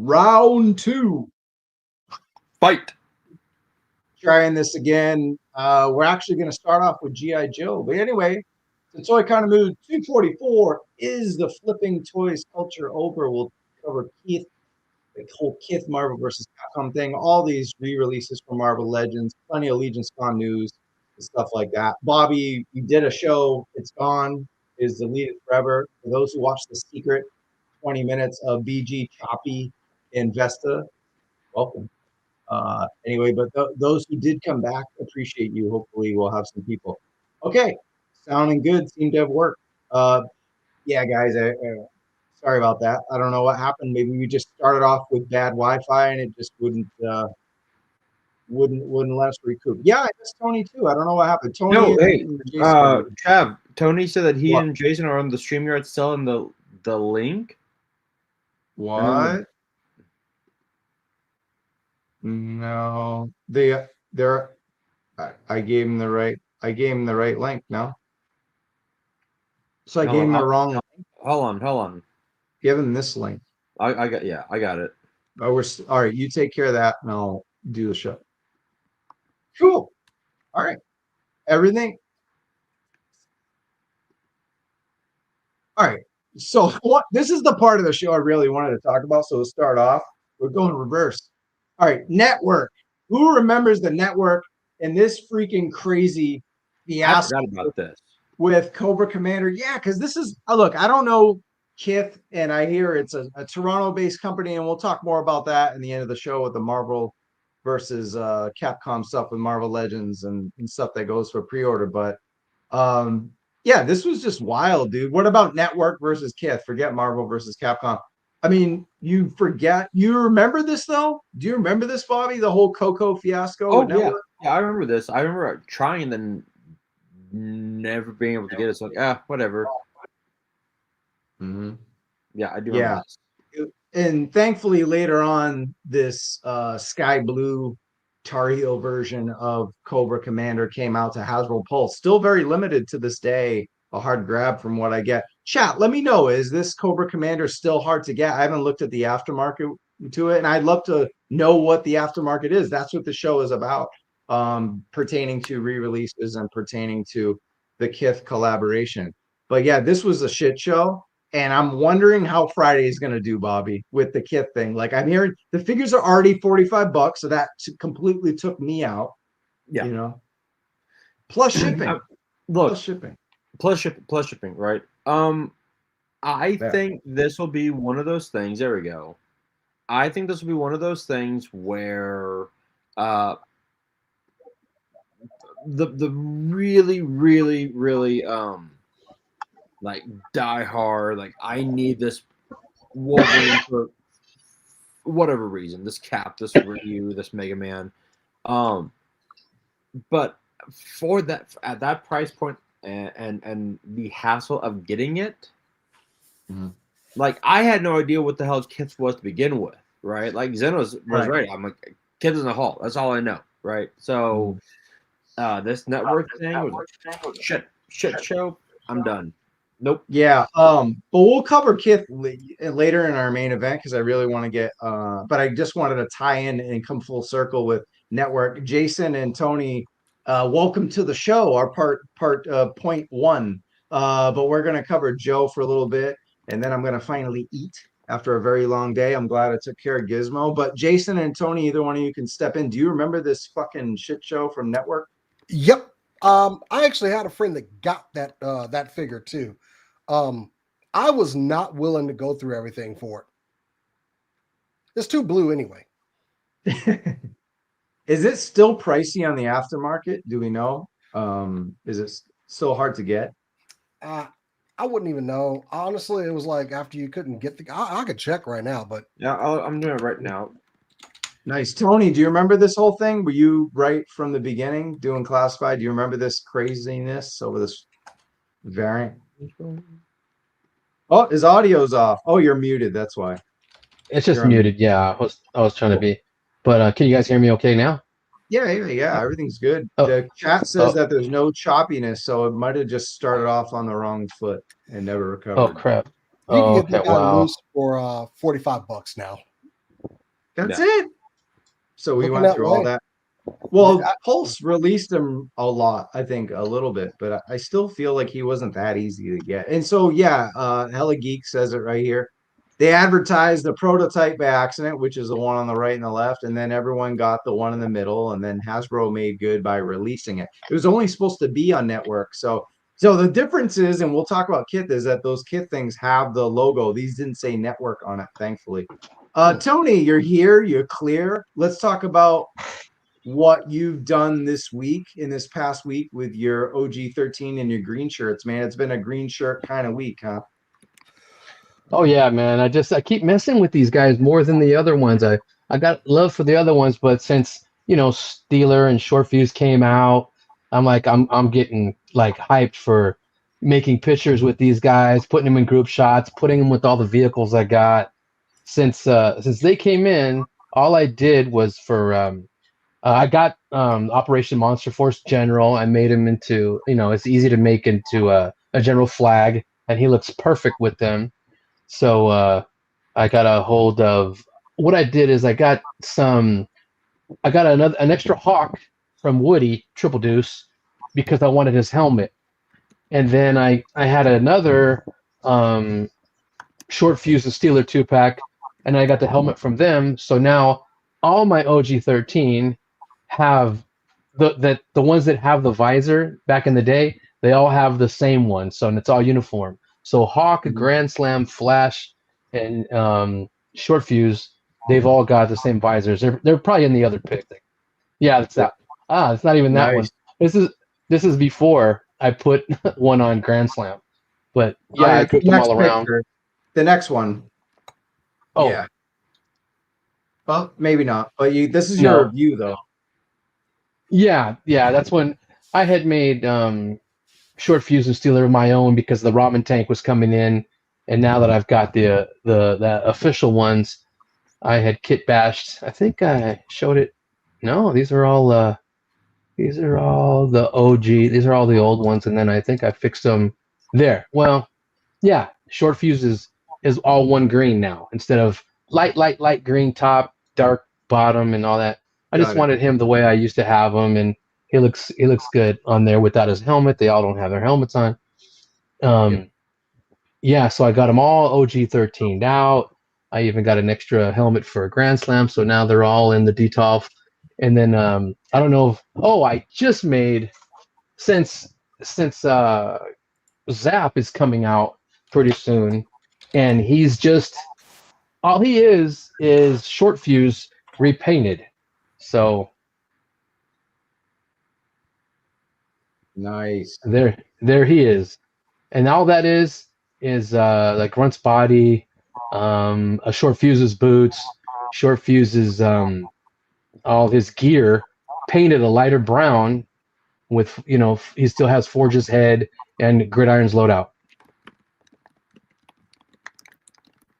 Round 2. Fight. Trying this again. We're actually going to start off with G.I. Joe. But anyway, the Toy Kind of Mood 244 is the flipping toys culture over. We'll cover KITH, the whole KITH Marvel versus Capcom thing, all these re-releases from Marvel Legends, plenty of Legion Spawn news and stuff like that. Bobby, you did a show. It's gone. Is deleted forever. For those who watched The Secret, 20 minutes of BG, Choppy, and Vesta, welcome. Anyway, but those who did come back, appreciate you. Hopefully we'll have some people. Okay, sounding good. Seemed to have worked. Yeah, guys, sorry about that. I don't know what happened. Maybe we just started off with bad Wi-Fi and it just wouldn't let us recoup. Yeah, I missed Tony too. I don't know what happened. Tony No, hey, and Jason. Trav, Tony said that he What? and Jason are on the StreamYard selling the link. What? No, they're. I gave him the right. I gave him the right link. No. So I gave him the wrong link. Hold on. Give him this link. I got it. Oh, all right. You take care of that, and I'll do the show. Cool. All right. Everything. All right. So what? This is the part of the show I really wanted to talk about. So we'll start off. We're going reverse. All right. Network. Who remembers the network and this freaking crazy fiasco? I forgot about this with Cobra Commander. Yeah, because this is look. I don't know KITH, and I hear it's a Toronto-based company, and we'll talk more about that in the end of the show with the Marvel versus Capcom stuff with Marvel Legends and stuff that goes for pre-order. But yeah, this was just wild, dude. What about Network versus KITH? Forget Marvel versus Capcom. I mean, you remember this though? Do you remember this, Bobby? The whole Coco fiasco? Oh yeah, I remember this. I remember trying and then never being able to get it. So like, whatever. Mm-hmm. Yeah, I do remember this. And thankfully later on, this sky blue Tar Heel version of Cobra Commander came out to Hasbro Pulse. Still very limited to this day. A hard grab from what I get. Chat, let me know. Is this Cobra Commander still hard to get? I haven't looked at the aftermarket to it, and I'd love to know what the aftermarket is. That's what the show is about, pertaining to re-releases and pertaining to the KITH collaboration. But yeah, this was a shit show. And I'm wondering how Friday is going to do, Bobby, with the KITH thing. Like I'm hearing the figures are already $45, so that completely took me out. Yeah, you know, plus shipping. Look, plus shipping, right? I think this will be one of those things. There we go. I think this will be one of those things where the really like die hard, like I need this Wolverine for whatever reason, this Cap, this Ryu, this Mega Man. But for that at that price point and the hassle of getting it, like I had no idea what the hell KITH was to begin with, right? Like Zen was right. I'm like KITH in the hall. That's all I know, right? So this network thing was shit show. I'm done. Nope. Yeah. But we'll cover KITH later in our main event because I really want to get. But I just wanted to tie in and come full circle with network. Jason and Tony, welcome to the show. Our point one. But we're gonna cover Joe for a little bit, and then I'm gonna finally eat after a very long day. I'm glad I took care of Gizmo. But Jason and Tony, either one of you can step in. Do you remember this fucking shit show from Network? Yep. I actually had a friend that got that figure too. I was not willing to go through everything for it. It's too blue anyway. Is it still pricey on the aftermarket? Do we know? Is it still hard to get? I wouldn't even know. Honestly, it was like after you couldn't get the. I could check right now, but yeah, I'm doing it right now. Nice. Tony, do you remember this whole thing? Were you right from the beginning doing classified? Do you remember this craziness over this variant? Oh, his audio's off. Oh, you're muted. That's why. It's just muted. Yeah, I was trying to be. But can you guys hear me okay now? Yeah. Everything's good. The chat says that there's no choppiness, so it might have just started off on the wrong foot and never recovered. Oh crap! You can get that loose for $45 now. That's it. So we Looking went that through all way. that. Well, Pulse released him a lot, I think, a little bit, but I still feel like he wasn't that easy to get. And so, yeah, Hella Geek says it right here. They advertised the prototype by accident, which is the one on the right and the left, and then everyone got the one in the middle, and then Hasbro made good by releasing it. It was only supposed to be on network. So the difference is, and we'll talk about KITH, is that those KITH things have the logo. These didn't say network on it, thankfully. Tony, you're here, you're clear. Let's talk about what you've done in this past week with your OG13 and your green shirts, man. It's been a green shirt kind of week, huh? Oh yeah, man. I keep messing with these guys more than the other ones. I got love for the other ones, but since Steeler and Short Fuse came out, I'm getting like hyped for making pictures with these guys, putting them in group shots, putting them with all the vehicles I got. Since they came in, all I did was for I got Operation Monster Force General. I made him into it's easy to make into a General Flag, and he looks perfect with them. So I got a hold of what I did is I got an extra Hawk from Woody Triple Deuce because I wanted his helmet, and then I had another Short Fuse and Steeler 2-pack, and I got the helmet from them. So now all my OG13 have the ones that have the visor back in the day. They all have the same one, so and it's all uniform. So Hawk, Grand Slam, Flash, and Short Fuse, they've all got the same visors. They're probably in the other pick thing. Yeah, it's that. It's not even that one. This is before I put one on Grand Slam. But yeah, I cooked them all around. The next one. Oh. Yeah. Well, maybe not. But this is your review though. Yeah, that's when I had made Short Fuse and Steeler of my own because the ramen tank was coming in, and now that I've got the official ones, I had kit bashed. I think I showed it. No, these are all the OG. These are all the old ones, and then I think I fixed them there. Well, yeah, Short Fuse is all one green now instead of light green top, dark bottom, and all that. I just wanted him the way I used to have him, and he looks good on there without his helmet. They all don't have their helmets on. Yeah, so I got them all OG13 out. I even got an extra helmet for a Grand Slam, so now they're all in the DTOF. And then I don't know if I just made since Zap is coming out pretty soon, and he's just all he is Short Fuse repainted. So nice. There he is, and all that is like Grunt's body, a Short Fuse's boots, Short Fuse's all his gear painted a lighter brown with he still has Forge's head and Gridiron's loadout.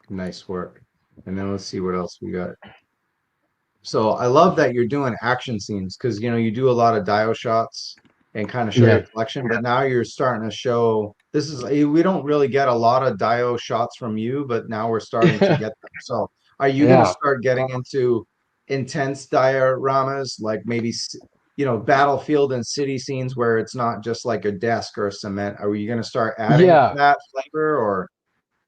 Nice work. And then let's see what else we got. So I love that you're doing action scenes because you do a lot of dio shots and kind of show your collection, but now you're starting to show we don't really get a lot of dio shots from you, but now we're starting to get them. So are you going to start getting into intense dioramas, like maybe battlefield and city scenes where it's not just like a desk or a cement? Are you going to start adding that flavor or?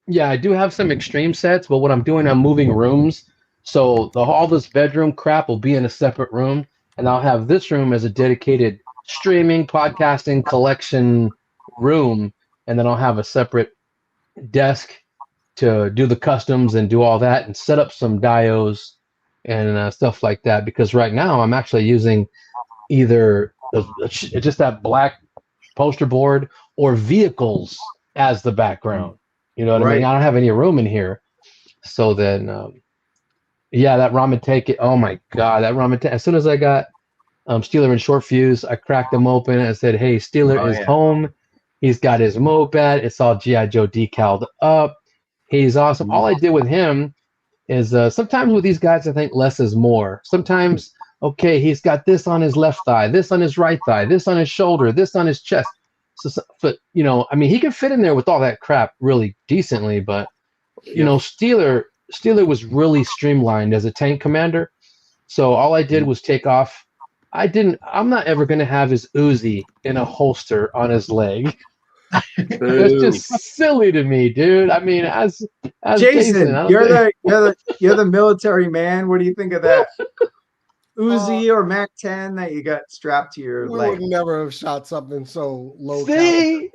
Yeah, I do have some extreme sets, but what I'm doing, I'm moving rooms. So all this bedroom crap will be in a separate room, and I'll have this room as a dedicated streaming, podcasting, collection room, and then I'll have a separate desk to do the customs and do all that and set up some dios and stuff like that. Because right now I'm actually using either just that black poster board or vehicles as the background. You know what I mean? I don't have any room in here. So then, that ramen tank. Oh my God, that ramen tank. As soon as I got Steeler and Short Fuse, I cracked them open and said, "Hey, Steeler is home. He's got his moped. It's all GI Joe decaled up. He's awesome." All I did with him is sometimes with these guys, I think less is more. Sometimes, okay, he's got this on his left thigh, this on his right thigh, this on his shoulder, this on his chest. So, but I mean, he can fit in there with all that crap really decently. But Steeler, Steeler was really streamlined as a tank commander. So all I did was take off. I'm not ever gonna have his Uzi in a holster on his leg. That's Boo. just silly to me, dude. I mean, as Jason, Jason, I don't you're think the military man. What do you think of that Uzi or Mac 10 that you got strapped to your We leg? would never have shot something so low caliber. see.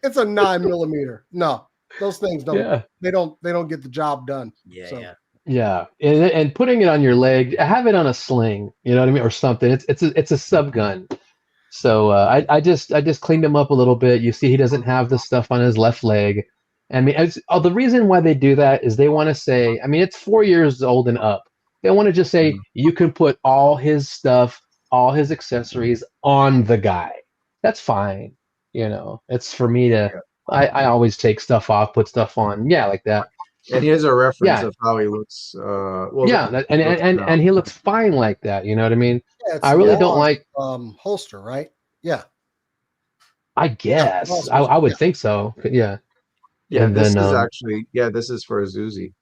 It's a 9mm. No, those things don't. Yeah. They don't get the job done. Yeah, So, yeah. Yeah, and putting it on your leg, have it on a sling, you know what I mean, or something. It's a sub gun. So I just cleaned him up a little bit. You see, he doesn't have the stuff on his left leg. I mean, the reason why they do that is they want to say, I mean, it's 4 years old and up. They want to just say you can put all his stuff, all his accessories on the guy. That's fine. You know, it's for me to. I always take stuff off, put stuff on. Yeah, like that. And here's a reference Yeah. of how he looks. Well, Yeah, and he looks fine like that. You know what I mean? yeah, it's I really don't like. holster, right? Yeah. I guess I would think so. Yeah. yeah. And This then is actually this is for Azuzi.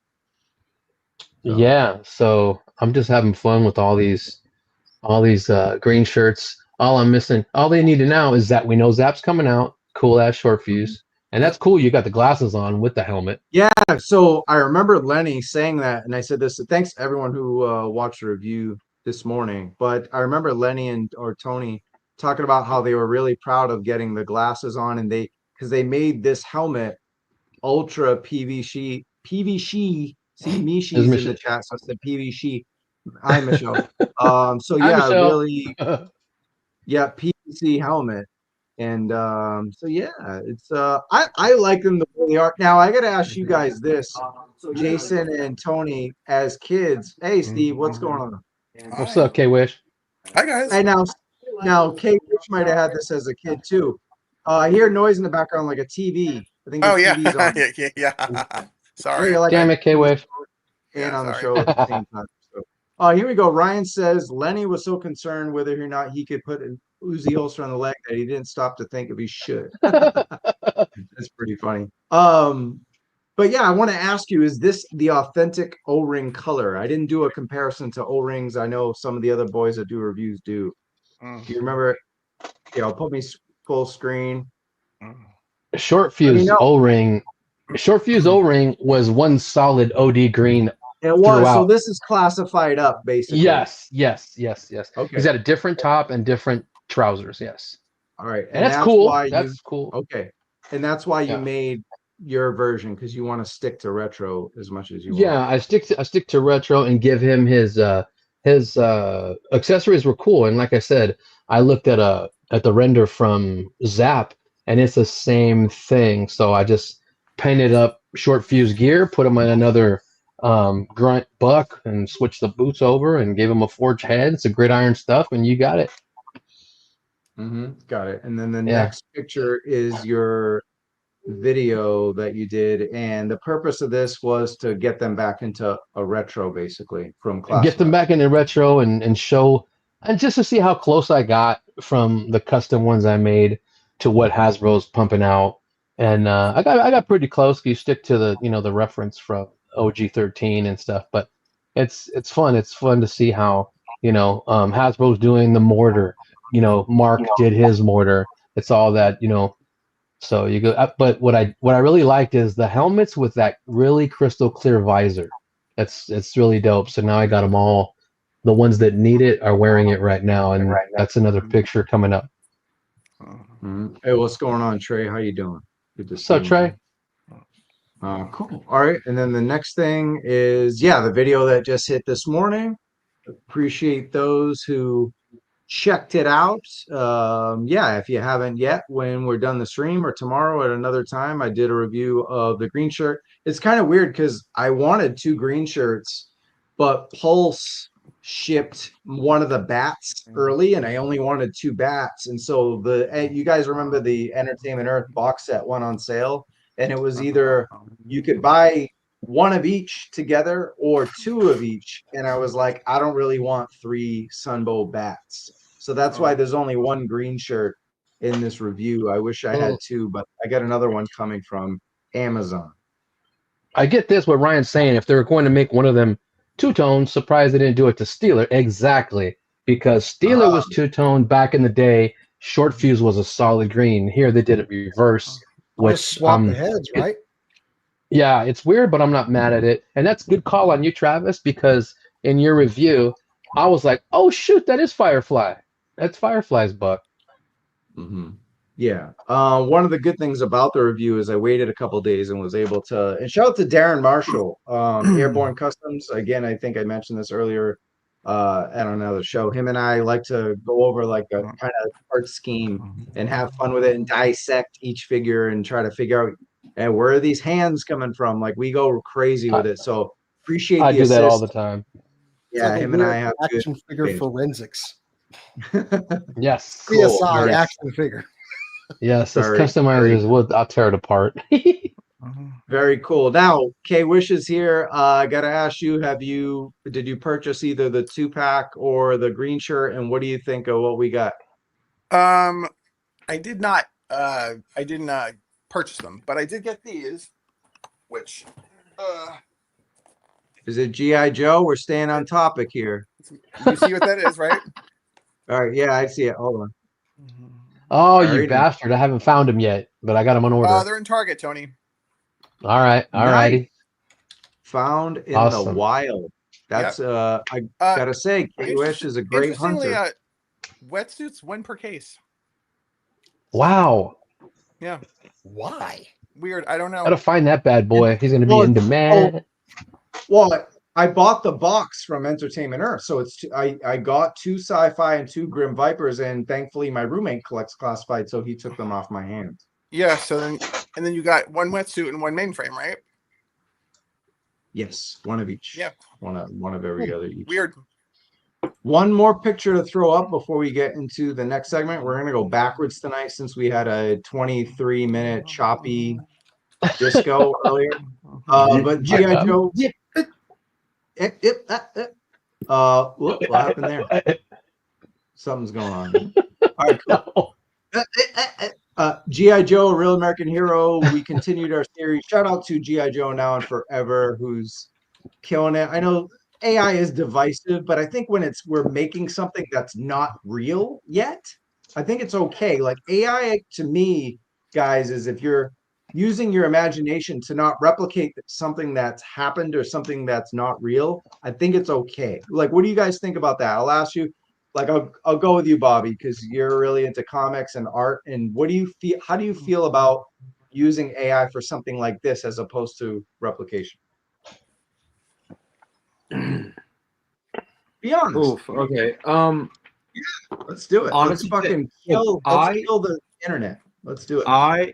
yeah, so I'm just having fun with all these green shirts. All they need to know is that we know Zap's coming out. Cool ass short fuse, and that's cool. You got the glasses on with the helmet. Yeah. So I remember Lenny saying that, and I said this. Thanks to everyone who watched the review this morning. But I remember Lenny or Tony talking about how they were really proud of getting the glasses on, and because they made this helmet ultra PVC. See, Mishi's in the chat, so I said PVC. Hi, Michelle. So Hi, yeah, Michelle. really, yeah, PVC helmet. And so yeah, it's I like them the way they are. Now I gotta ask you guys this, Jason and Tony, as kids. Hey Steve, what's going on? What's up, K Wish? Hi guys. And now Kate Rich might have had this as a kid too. I hear noise in the background like a TV. I think the Oh yeah, TV's on. yeah. Sorry. You're like Damn it, K Wish. and Yeah, on the sorry. show at the same time. So, here we go. Ryan says Lenny was so concerned whether or not he could put an Uzi holster on the leg that he didn't stop to think if he should. That's pretty funny. But yeah, I want to ask you: is this the authentic O-ring color? I didn't do a comparison to O-rings. I know some of the other boys that do reviews do. Do you remember? Put me full screen. Short fuse O-ring. Short fuse O-ring was one solid OD green. It was. throughout. So this is classified up, basically. Yes. Okay. He's got a different top and different trousers. Yes. All right. And that's cool. Why That's cool. Okay. And that's why you Yeah. made your version, because you want to stick to retro as much as you want. Yeah, I stick to retro and give him his accessories were cool. And like I said, I looked at the render from Zap, and it's the same thing. So I just painted up short fuse gear, put him in another grunt buck, and switched the boots over and gave him a forged head. It's a gridiron stuff, and you got it. Got it. And then the next picture is your video that you did, and the purpose of this was to get them back into a retro, basically, from class. Get them back into retro and show, and just to see how close I got from the custom ones I made to what Hasbro's pumping out. And I got pretty close. You stick to the reference from OG13 and stuff, but it's fun. It's fun to see how Hasbro's doing the mortar. Mark did his mortar. It's all that. So you go, but what I really liked is the helmets with that really crystal clear visor. It's really dope. So now I got them all. The ones that need it are wearing it right now, and that's another picture coming up. Hey, what's going on, Trey? How you doing? Good to see So you. Trey, Cool. All right, and then the next thing is the video that just hit this morning. Appreciate those who checked it out. If you haven't yet, when we're done the stream or tomorrow at another time, I did a review of the green shirt. It's kind of weird because I wanted 2 green shirts, but Pulse shipped one of the bats early, and I only wanted 2 bats. And so you guys remember the Entertainment Earth box set went on sale, and it was either you could buy one of each together or 2 of each, and I was like, I don't really want 3 Sunbow bats. So that's why there's only 1 green shirt in this review. I wish I had 2, but I got another one coming from Amazon. I get this. What Ryan's saying. If they're going to make one of them two-tone, surprised they didn't do it to Steeler. Exactly, because Steeler was two-tone back in the day. Short fuse was a solid green. Here they did it reverse, Just which swap the heads, right? yeah, it's weird, but I'm not mad at it. And that's a good call on you, Travis, because in your review, I was like, oh shoot, that is Firefly. That's Firefly's buck. Mm-hmm. Yeah. One of the good things about the review is I waited a couple days and was able to. And shout out to Darren Marshall, Airborne Customs. Again, I think I mentioned this earlier at another show. Him and I like to go over like a kind of art scheme and have fun with it and dissect each figure and try to figure out and where are these hands coming from. Like we go crazy with it. So appreciate I the do that all assist. the time. It's Yeah, like a him and I weird have good action figure exchange. forensics. Yes. Cool. CSI Yes. action figure. Yes, it's Very, customized very as wood. I'll tear it apart. Very cool. Now, K Wish is here. I gotta ask you, did you purchase either the 2-pack or the green shirt? And what do you think of what we got? I did not. I didn't purchase them, but I did get these, which Is it G.I. Joe? We're staying on topic here. you see what that is, right? All right, yeah, I see it. Hold on. Oh, you Alrighty. bastard. I haven't found him yet, but I got him on order. They're in Target, Tony. All right. All righty. Found in the Awesome. wild. That's I gotta say, K Wish is a great Interestingly, hunter. wetsuits win per case. Wow. Yeah, Why? weird. I don't know. Gotta find that bad boy. He's gonna be Well, in demand. Well, I bought the box from Entertainment Earth, so it's I got 2 sci-fi and 2 Grim Vipers, and thankfully my roommate collects classified, so he took them off my hands. Yeah. So then you got one wetsuit and one mainframe, right? Yes, one of each. Yeah. One of every other each. Weird. One more picture to throw up before we get into the next segment. We're gonna go backwards tonight since we had a 23-minute choppy disco earlier. But G.I. Joe. What happened there? Something's going on. All right, cool. G.I. Joe, Real American Hero. We continued our series. Shout out to G.I. Joe Now and Forever, who's killing it. I know AI is divisive, but I think when we're making something that's not real yet, I think it's okay. Like AI to me, guys, is if you're using your imagination to not replicate something that's happened or something that's not real, I think it's okay. Like, what do you guys think about that? I'll ask you. Like, I'll go with you, Bobby, because you're really into comics and art. And what do you feel? How do you feel about using AI for something like this as opposed to replication? Be honest. Oof. Okay. Let's do it. Let's Honestly, fucking look, kill the internet. Let's do it. I'll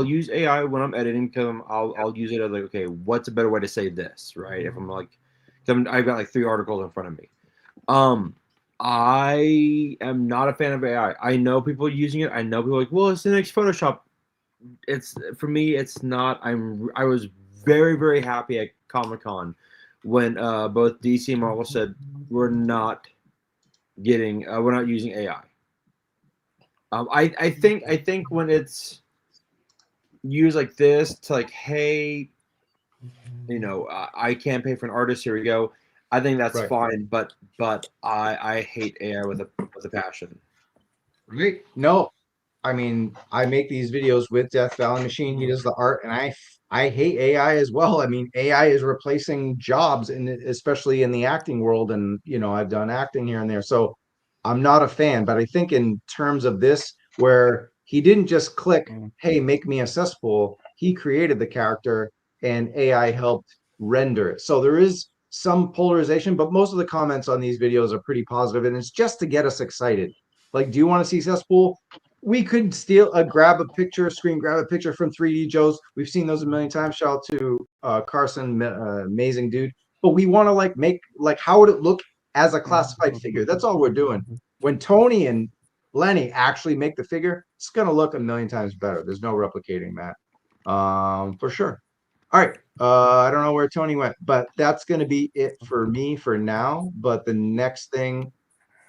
use AI when I'm editing because I'll use it as like, okay, what's a better way to say this, right? If I'm like, I've got like 3 articles in front of me. I am not a fan of AI. I know people using it. I know people are like, well, it's the next Photoshop. It's for me, it's not. I was very, very happy at Comic-Con when both DC and Marvel said we're not using AI. I think when it's used like this to like, hey, I can't pay for an artist. Here we go. I think that's fine, but I hate AI with a passion. Right? No, I mean, I make these videos with Death Valley Machine. He does the art, and I hate AI as well. I mean, AI is replacing jobs, and especially in the acting world. And I've done acting here and there, so I'm not a fan. But I think in terms of this, where he didn't just click, "Hey, make me a cesspool," he created the character, and AI helped render it. So there is some polarization, but most of the comments on these videos are pretty positive, and it's just to get us excited. Like, do you want to see cesspool? We could grab a picture, grab a picture from 3D Joe's. We've seen those a million times. Shout out to Carson, amazing dude. But we want to make how would it look as a classified figure? That's all we're doing. When Tony and Lenny actually make the figure, it's gonna look a million times better. There's no replicating that, for sure. All right. I don't know where Tony went, but that's going to be it for me for now. But the next thing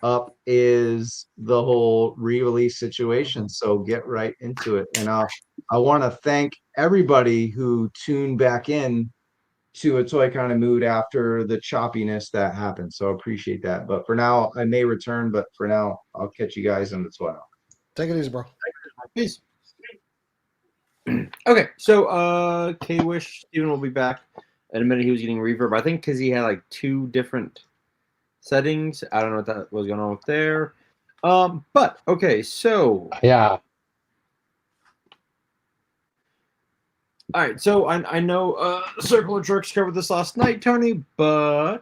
up is the whole re-release situation. So get right into it. And I want to thank everybody who tuned back in to a toy kind of mood after the choppiness that happened. So I appreciate that. But for now, I may return, but for now, I'll catch you guys in the toy. Take it easy, bro. Peace. Okay, so K-Wish Steven will be back in a minute. He was getting reverb, I think, because he had like 2 different settings. I don't know what that was going on with there. But okay, so Yeah. all right, so I know Circle of Jerks covered this last night, Tony, but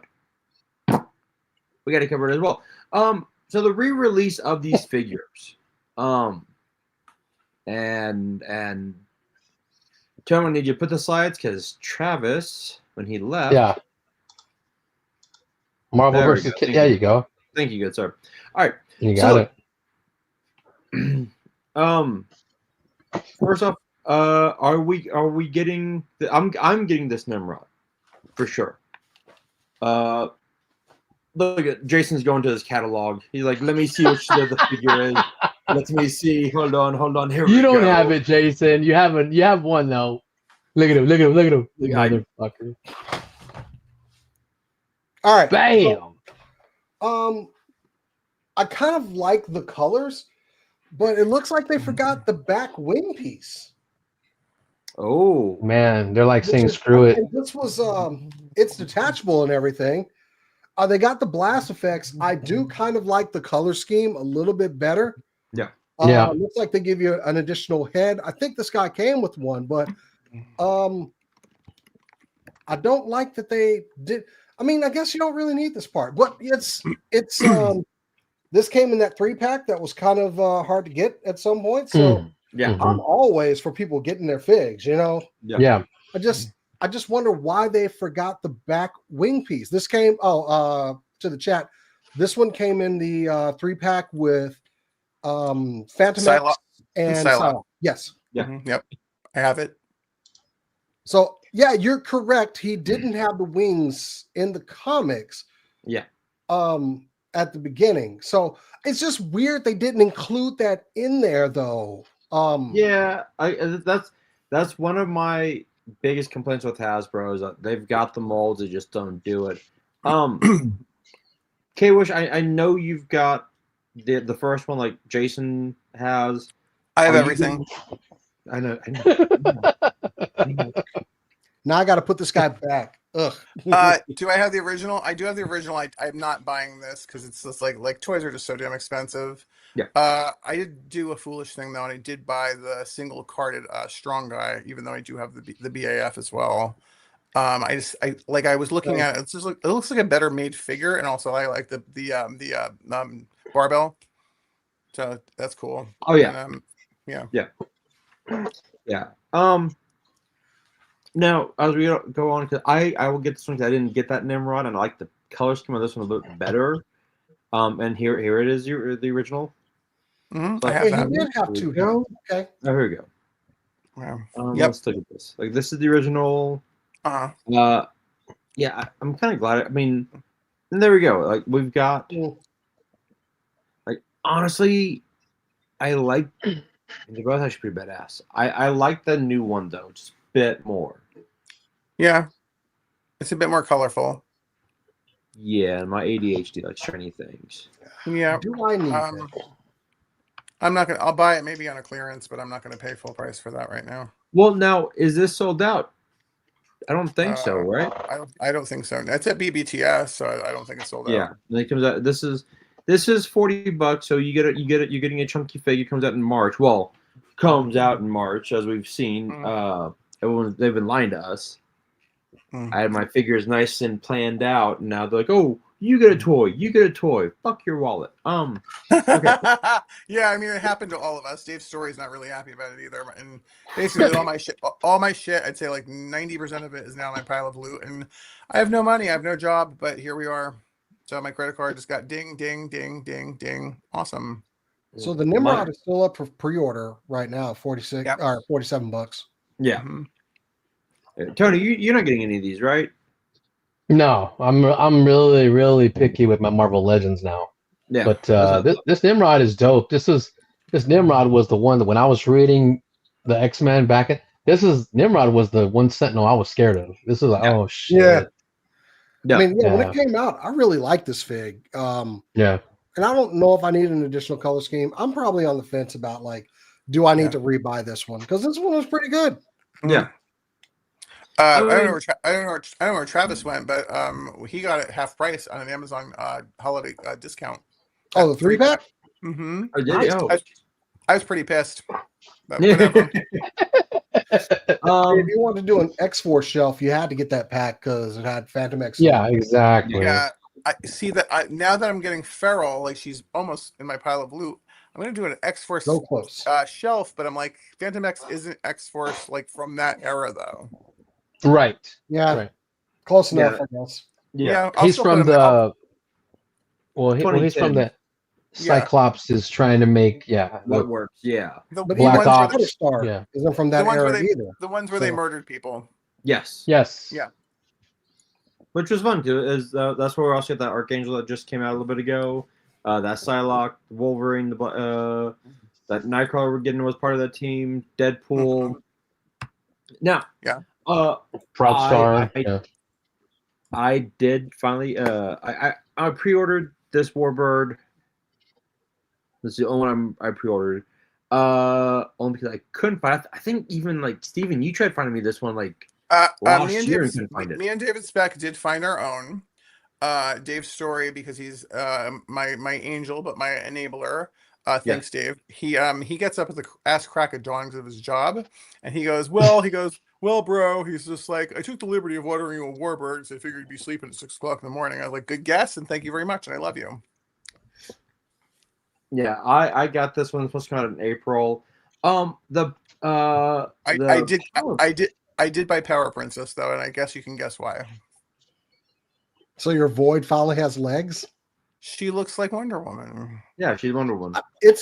we got to cover it as well. So the re-release of these figures, and Tony, I need you to put the slides because Travis, when he left, Yeah. Marvel There we versus go. KITH. Yeah, you go. thank you, good sir. All right, You got it. it. First off, are we getting? I'm getting this Nimrod for sure. Look at Jason's going to his catalog. He's like, let me see which the figure is. Let me see. Hold on. Here You we go. don't have it, Jason. You haven't. You have one though. Look at him. Motherfucker. All right. Bam. So, I kind of like the colors, but it looks like they forgot the back wing piece. Oh Man, they're like saying screw it. And this was it's detachable and everything. They got the blast effects. I do kind of like the color scheme a little bit better. Yeah. Yeah. Looks like they give you an additional head. I think this guy came with one, but I don't like that they did. I mean, I guess you don't really need this part, but it's this came in that 3-pack that was kind of hard to get at some point. So yeah. I'm always for people getting their figs, you know. Yeah. I just wonder why they forgot the back wing piece. This came to the chat. This one came in the 3-pack with Phantom Psylocke. X and Psylocke. Yes. Yeah. Mm-hmm. Yep. I have it. So yeah, you're correct. He didn't have the wings in the comics. Yeah. At the beginning. So it's just weird they didn't include that in there though. Yeah, that's one of my biggest complaints with Hasbro is that they've got the molds, they just don't do it. K-Wish, I know you've got the first one like Jason has. I have everything. I know. Now I got to put this guy back. Ugh. Do I have the original? I do have the original. I'm not buying this because it's just like toys are just so damn expensive. Yeah. I did do a foolish thing though, and I did buy the single carded strong guy, even though I do have the BAF as well. I was looking at it. It's just it looks like a better made figure, and also I like the barbell. So that's cool. Oh yeah. And, Yeah. Now, as we go on, because I will get this one because I didn't get that Nimrod, and I like the color scheme of this one a little bit better. And here it is, the original. Mm-hmm. So I have that. He did have two. Go. Okay. Oh, here we go. Wow. Let's look at this. Like this is the original. Uh-huh. Yeah, I'm kind of glad. I mean, and there we go. Like we've got. Like honestly, I like. They're both actually pretty badass. I like the new one though, just a bit more. Yeah, it's a bit more colorful. Yeah, my ADHD likes shiny things. Yeah. Do I need that? I'm not gonna. I'll buy it maybe on a clearance, but I'm not gonna pay full price for that right now. Well, now is this sold out? I don't think so, right? I don't think so. It's at BBTS, so I don't think it's sold out. Yeah, and it comes out. This is $40, so you get it. You're getting a chunky figure. It comes out in March. Well, comes out in March, as we've seen. They've been lying to us. I had my figures nice and planned out, and now they're like, "Oh, you get a toy. You get a toy. Fuck your wallet." Okay. Yeah, I mean, it happened to all of us. Dave's Story's not really happy about it either, and basically all my shit, I'd say like 90% of it is now in my pile of loot, and I have no money, I have no job, but here we are. So my credit card just got ding, ding, ding, ding, ding. Awesome. So the Nimrod is still up for pre-order right now, 46 or $47. Yeah. Mm-hmm. Tony, you're not getting any of these, right? No, I'm really picky with my Marvel Legends now. Yeah. But this Nimrod is dope. This Nimrod was the one that when I was reading the X-Men Nimrod was the one Sentinel I was scared of. This is like, oh shit. Yeah. Yeah. I mean, when it came out, I really liked this fig. Yeah. And I don't know if I need an additional color scheme. I'm probably on the fence about like, do I need to rebuy this one? Because this one was pretty good. Yeah. I don't know where Travis went, but he got it half price on an Amazon holiday discount. Oh, the 3-pack? Mm-hmm. I was pretty pissed. But whatever. If you want to do an X-Force shelf, you had to get that pack because it had Phantom X. Yeah, exactly. Yeah, I see that. Now that I'm getting Feral, like she's almost in my pile of loot. I'm gonna do an X-Force shelf, but I'm like, Phantom X isn't X-Force like from that era though. Right. Yeah. Right. Close enough, I guess. Yeah. He's from the. He's from the. Cyclops is trying to make what works. Yeah. But Black Ops. Isn't from that era either. The ones where they murdered people. Yes. Yeah. Which was fun too. That's where we also get that Archangel that just came out a little bit ago. That Psylocke, Wolverine, that Nightcrawler we're getting was part of that team. Deadpool. Now. Yeah. Proudstar. I did finally. I pre-ordered this Warbird. This is the only one I pre-ordered. Only because I couldn't find it. I think even like Steven, you tried finding me this one like last year and couldn't find it. Me and David Speck did find our own. Dave's story because he's my angel, but my enabler. Thanks, Dave. He gets up at the ass crack of dawn of his job, and he goes, well, bro. He's just like, I took the liberty of ordering you a Warbird, so I figured you'd be sleeping at 6 o'clock in the morning. I was like, good guess, and thank you very much, and I love you. Yeah, I got this one. It's supposed to come out in April. I did buy Power Princess though, and I guess you can guess why. So your Void finally has legs? She looks like Wonder Woman. Yeah, she's Wonder Woman. It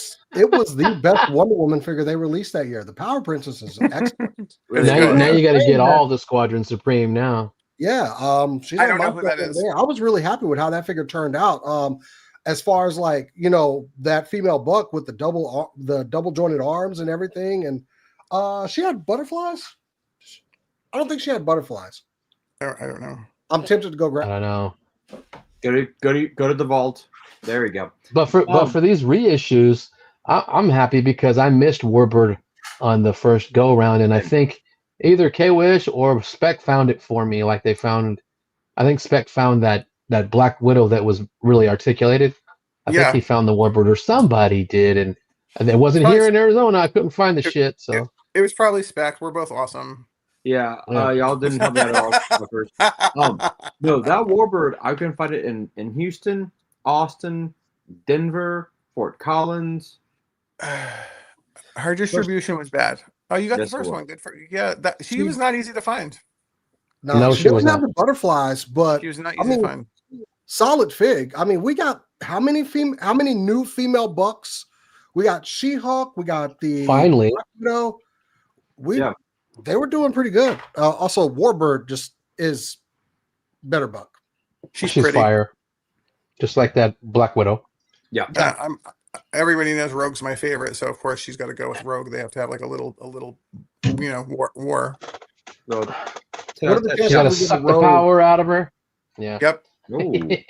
was the best Wonder Woman figure they released that year. The Power Princess is excellent. Now you got to get all the Squadron Supreme now. Yeah, she's I don't know who that is. There. I was really happy with how that figure turned out. As far as like, that female buck with the double jointed arms and everything, and she had butterflies. I don't think she had butterflies. I don't know. I'm tempted to go grab. I don't know. Go to the vault. There we go. But for these reissues, I'm happy because I missed Warbird on the first go round, and I think either K-Wish or Spec found it for me. Like I think Spec found that Black Widow that was really articulated. I think he found the Warbird, or somebody did, and it wasn't here in Arizona. I couldn't find the shit. So it was probably Spec. We're both awesome. Yeah, y'all didn't help me out at all. No, that Warbird, I couldn't find it in Houston, Austin, Denver, Fort Collins. Her distribution was bad. Oh, you got the first one. Good for she was not easy to find. No, she didn't have the butterflies, but she was not easy to find. Solid fig. I mean, we got how many new female bucks? We got She-Hulk. We got the finally. They were doing pretty good. Also, Warbird just is better buck. She's pretty. Fire, just like that Black Widow. Yeah. Everybody knows Rogue's my favorite, so of course she's got to go with Rogue. They have to have like a little, war. So, you got to suck the power out of her. Yeah. Yep. We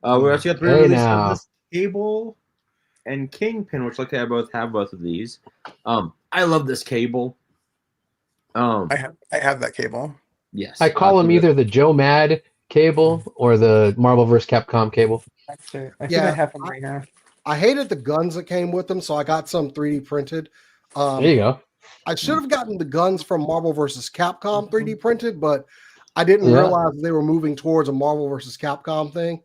actually got the release of this Cable and Kingpin, which I both have both of these. I love this Cable. I have that Cable. Yes. I call him either the Joe Mad Cable or the Marvel vs. Capcom Cable. I think I have them right now. I hated the guns that came with them, so I got some 3D printed. There you go. I should have gotten the guns from Marvel vs. Capcom 3D printed, but I didn't realize they were moving towards a Marvel vs. Capcom thing.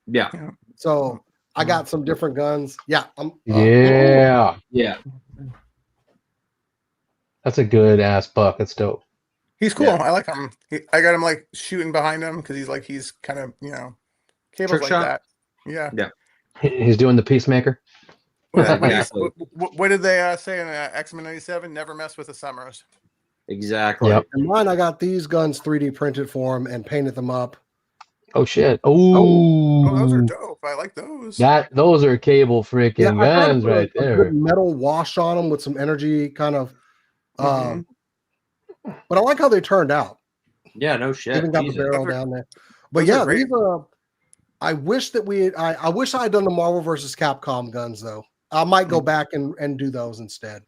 Yeah. So I got some different guns. Yeah. Yeah. That's a good ass buck. That's dope. He's cool. Yeah. I like him. I got him like shooting behind him because he's kind of, Cable's like that. Yeah. Yeah. He's doing the Peacemaker. What did they say in X-Men 97? Never mess with the Summers. Exactly. Yep. And mine, I got these guns 3D printed for him and painted them up. Oh shit! Oh, those are Ooh, dope. I like those. those are cable freaking I tried to guns put right a there. good metal wash on them with some energy, kind of. Mhm. But I like how they turned out. Yeah, no shit. Even got the Jesus. barrel Those are- down there. But those are yeah, great. these I wish that I wish I had done the Marvel versus Capcom guns though. I might go back and do those instead.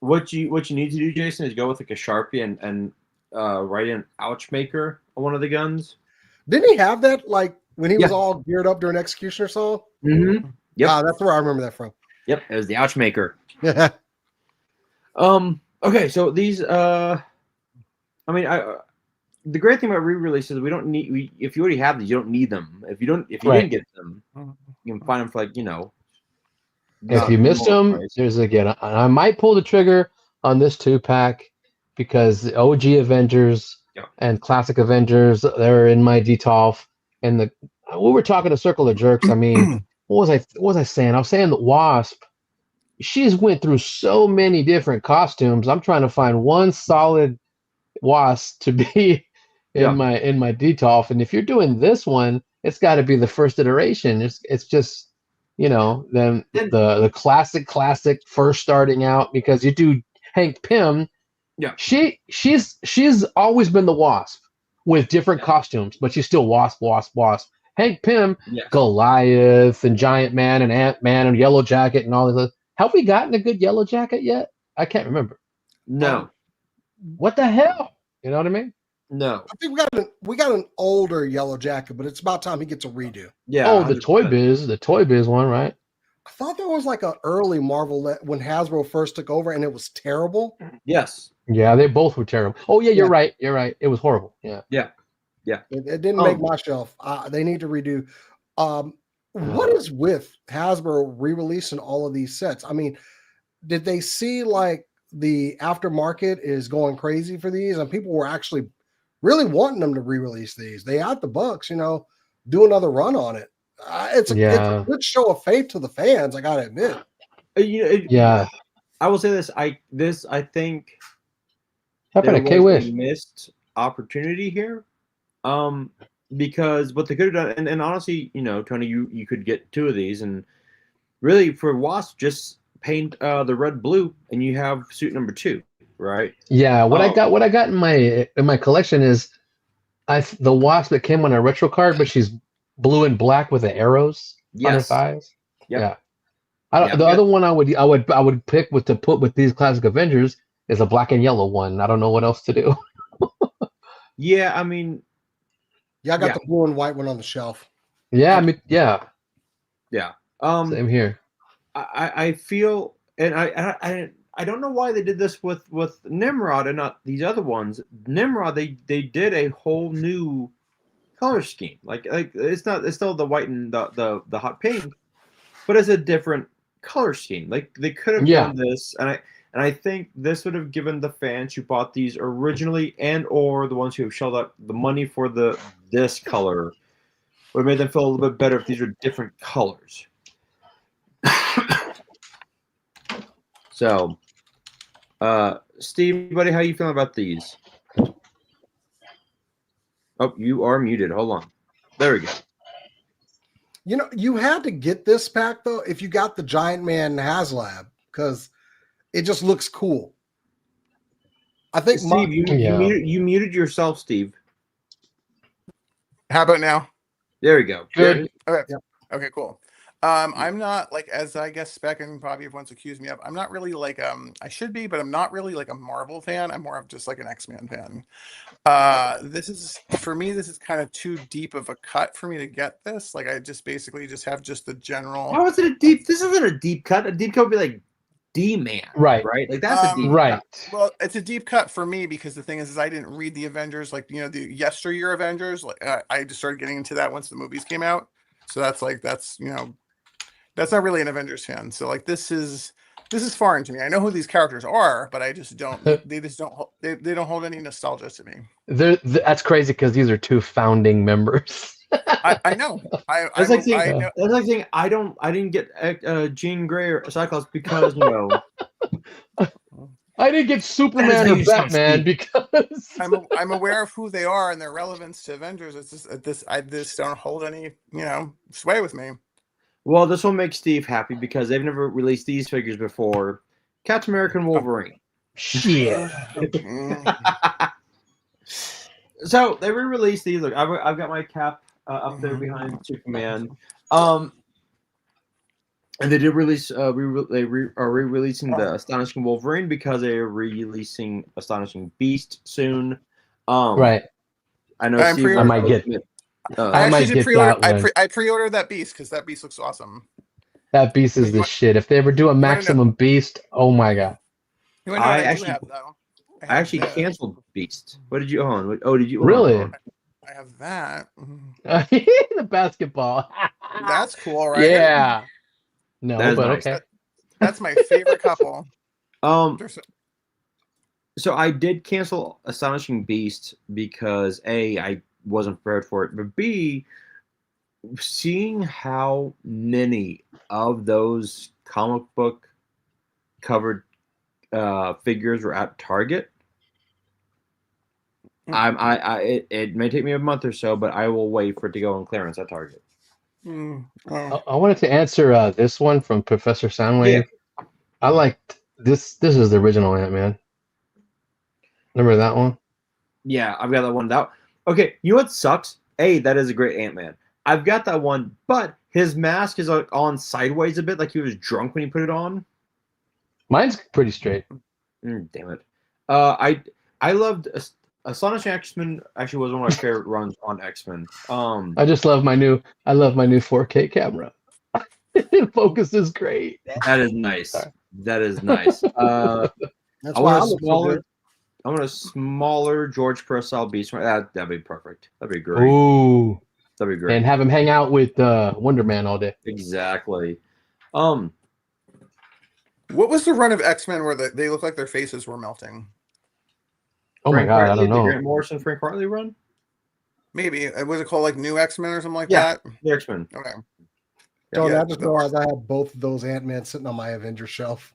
What you need to do, Jason, is go with like a Sharpie and write in "ouch maker" on one of the guns. Didn't he have that like when he was Yeah. all geared up during execution or so? Mm-hmm. Yep. That's where I remember that from. Yep. It was the ouch maker. Yeah. Okay, so these I mean the great thing about re-releases, we don't need if you already have these, you don't need them. If you didn't get them, you can find them for like, If you missed them, there's again. I might pull the trigger on this 2-pack because the OG Avengers and Classic Avengers, they're in my DTOF. And we were talking to Circle of Jerks. I mean, what was I saying? I was saying that Wasp, she's went through so many different costumes. I'm trying to find one solid Wasp to be in my DTOF. And if you're doing this one, it's got to be the first iteration. It's just then the classic first starting out, because you do Hank Pym. Yeah, she's always been the Wasp with different costumes, but she's still Wasp. Hank Pym, Goliath and Giant Man and Ant-Man and Yellow Jacket and all this. Have we gotten a good Yellow Jacket yet? I can't remember. No. What the hell? You know what I mean? No. I think we got an older Yellow Jacket, but it's about time he gets a redo. Yeah. Oh, the Toy Biz one, right? I thought there was like an early Marvel when Hasbro first took over, and it was terrible. Yes. Yeah, they both were terrible. Oh yeah, you're right. You're right. It was horrible. Yeah. Yeah. Yeah. It didn't make my shelf. They need to redo. What is with Hasbro re-releasing all of these sets? I mean, did they see like the aftermarket is going crazy for these, and people were actually really wanting them to re-release these? They had the bucks, do another run on it. It's a good show of faith to the fans, I gotta admit. I will say this. I think happened at K-Wish missed opportunity here. Because what they could have done, and honestly, Tony, you could get 2 of these, and really for Wasp, just paint the red blue, and you have suit number 2, right? Yeah. What I got in my collection is the Wasp that came on a retro card, but she's blue and black with the arrows on her thighs. Yep. Yeah. The other one I would pick to put with these Classic Avengers is a black and yellow one. I don't know what else to do. Yeah, I mean. Yeah, I got the blue and white one on the shelf. Yeah, I mean, yeah. Same here. I feel, and I don't know why they did this with Nimrod and not these other ones. Nimrod, they did a whole new color scheme. Like it's still the white and the hot pink, but it's a different color scheme. Like they could have done this, and I think this would have given the fans who bought these originally and or the ones who have shelled out the money for this color would have made them feel a little bit better if these were different colors. So, Steve, buddy, how you feeling about these? Oh, you are muted. Hold on. There we go. You had to get this pack though if you got the Giant Man HasLab, because it just looks cool. I think Steve, you muted yourself, Steve. How about now? There we go. Good. Okay. Yep. Okay, cool. I'm not like, as I guess Spec and probably everyone's accused me of, I'm not really like I should be, but I'm not really like a Marvel fan. I'm more of just like an X-Men fan. This is kind of too deep of a cut for me to get this. Like I just basically just have just the general. How is it a deep? This isn't a deep cut. A deep cut would be like D-Man, right? Like that's a deep cut. Well, it's a deep cut for me because the thing is I didn't read the Avengers, like the yesteryear Avengers. Like I just started getting into that once the movies came out. So that's not really an Avengers fan. So like this is foreign to me. I know who these characters are, but I just don't. They don't hold any nostalgia to me. That's crazy because these are 2 founding members. I know. That's like saying I didn't get Jean Grey or Cyclops because I didn't get Superman or Batman because I'm aware of who they are and their relevance to Avengers. It's just I just don't hold any sway with me. Well, this will make Steve happy because they've never released these figures before. Captain America and Wolverine. shit. So they re-released these. Look, I've got my Cap up there behind Superman. And they did release. Are re-releasing the Astonishing Wolverine because they are releasing Astonishing Beast soon. Right. I know. I might get. I might did get pre-order. that one. I pre-ordered that Beast because that Beast looks awesome. That Beast is the shit. If they ever do a Maximum Beast, oh my god. You want to know what I do have though? I actually canceled Beast. What did you own? Oh, did you really? I have that. The basketball. That's cool, right? Yeah. No, that is but nice. okay. That's my favorite couple. So I did cancel Astonishing Beast because A, I wasn't prepared for it, but B, seeing how many of those comic book covered figures were at Target, it may take me a month or so, but I will wait for it to go on clearance at Target. I wanted to answer this one from Professor Soundwave. Yeah. I liked this. This is the original Ant-Man. Remember that one? Yeah, I've got that one. Okay, you know what sucks? That is a great Ant-Man. I've got that one, but his mask is on sideways a bit, like he was drunk when he put it on. Mine's pretty straight. Damn it. I loved Astonishing X-Men. Actually, was one of my favorite runs on X-Men. I just love my new 4K camera. Focus is great. That is nice. Sorry. That is nice. That's why I want a smaller George Purcell Beast. That'd be perfect. That'd be great. Ooh, that'd be great. And have him hang out with Wonder Man all day. Exactly. What was the run of X-Men where they look like their faces were melting? Oh my god, I don't know. The Grant Morrison, Frank Hartley run? Maybe. Was it called like New X-Men or something like that? Yeah, the X-Men. Okay. Don't I just realized I have both of those Ant-Man sitting on my Avenger shelf.